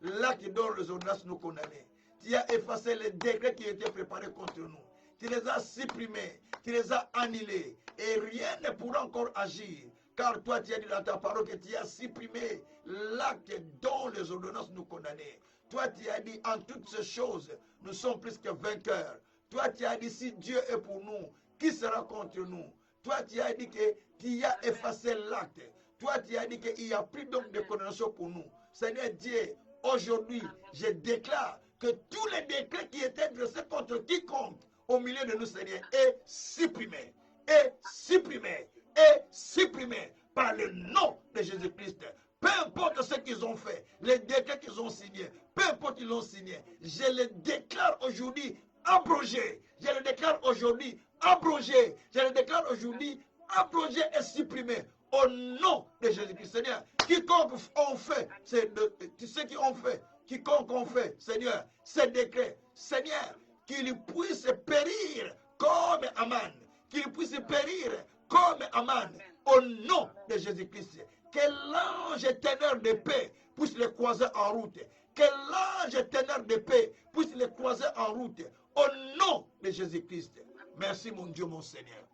l'acte dont les ordonnances nous condamnaient. Tu as effacé les décrets qui étaient préparés contre nous. Tu les as supprimés, tu les as annulés. Et rien ne pourra encore agir. Car toi, tu as dit dans ta parole que tu as supprimé l'acte dont les ordonnances nous condamnaient. Toi, tu as dit en toutes ces choses, nous sommes plus que vainqueurs. Toi, tu as dit, si Dieu est pour nous, qui sera contre nous? Toi, tu as dit que tu as effacé l'acte. Toi, tu as dit qu'il n'y a plus donc de condamnation pour nous. Seigneur Dieu, aujourd'hui, je déclare que tous les décrets qui étaient dressés contre quiconque au milieu de nous, Seigneur, est supprimé, est supprimé, est supprimé par le nom de Jésus-Christ. Peu importe ce qu'ils ont fait, les décrets qu'ils ont signés, peu importe qu'ils l'ont signé, je les déclare aujourd'hui abrogé. Je le déclare aujourd'hui abrogé. Je le déclare aujourd'hui abrogé et supprimé. Au nom de Jésus-Christ, Seigneur. Quiconque ont fait, tu sais qui ont fait, quiconque ont fait, Seigneur, ces décrets, Seigneur, qu'il puisse périr comme Aman. Qu'il puisse périr comme Aman. Au nom de Jésus-Christ. Que l'ange teneur de paix puisse les croiser en route. Que l'ange teneur de paix puisse les croiser en route. Au nom de Jésus-Christ. Merci mon Dieu, mon Seigneur.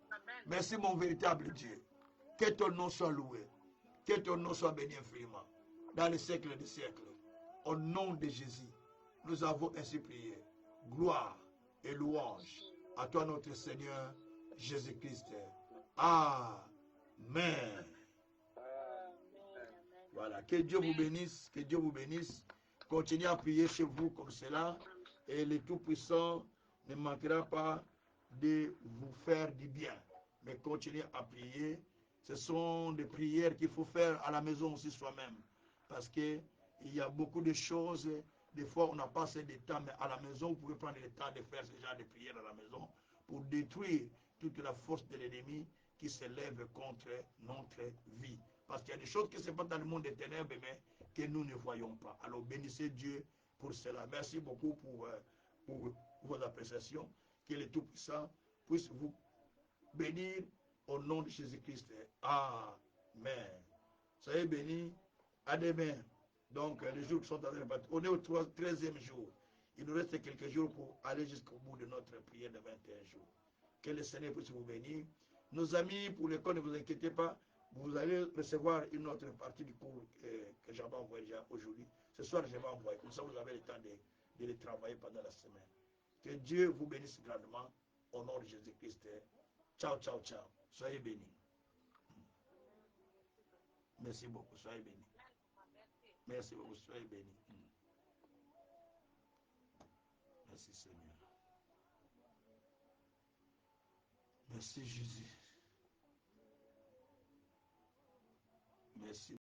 Merci mon véritable Dieu. Que ton nom soit loué. Que ton nom soit béni infiniment. Dans les siècles des siècles. Au nom de Jésus, nous avons ainsi prié. Gloire et louange à toi notre Seigneur Jésus-Christ. Amen. Voilà. Que Dieu vous bénisse. Que Dieu vous bénisse. Continuez à prier chez vous comme cela. Et le Tout-Puissant ne manquera pas de vous faire du bien. Mais continuez à prier. Ce sont des prières qu'il faut faire à la maison aussi soi-même. Parce qu'il y a beaucoup de choses. Des fois, on n'a pas assez de temps. Mais à la maison, vous pouvez prendre le temps de faire ce genre de prières à la maison pour détruire toute la force de l'ennemi qui se lève contre notre vie. Parce qu'il y a des choses qui se passent dans le monde des ténèbres, mais que nous ne voyons pas. Alors bénissez Dieu pour cela. Merci beaucoup pour vos appréciations. Que le Tout-Puissant puisse vous bénir au nom de Jésus-Christ. Amen. Soyez bénis. À demain. Donc, les jours qui sont en train de battre. On est au 13e jour. Il nous reste quelques jours pour aller jusqu'au bout de notre prière de 21 jours. Que le Seigneur puisse vous bénir. Nos amis, pour l'école, ne vous inquiétez pas. Vous allez recevoir une autre partie du cours que j'avais envoyé déjà aujourd'hui. Ce soir, je vais envoyer. Comme ça, vous avez le temps de le travailler pendant la semaine. Que Dieu vous bénisse grandement au nom de Jésus-Christ. Ciao, ciao, ciao. Soyez bénis. Merci beaucoup. Soyez bénis. Merci beaucoup. Soyez bénis. Merci Seigneur. Merci Jésus. Merci.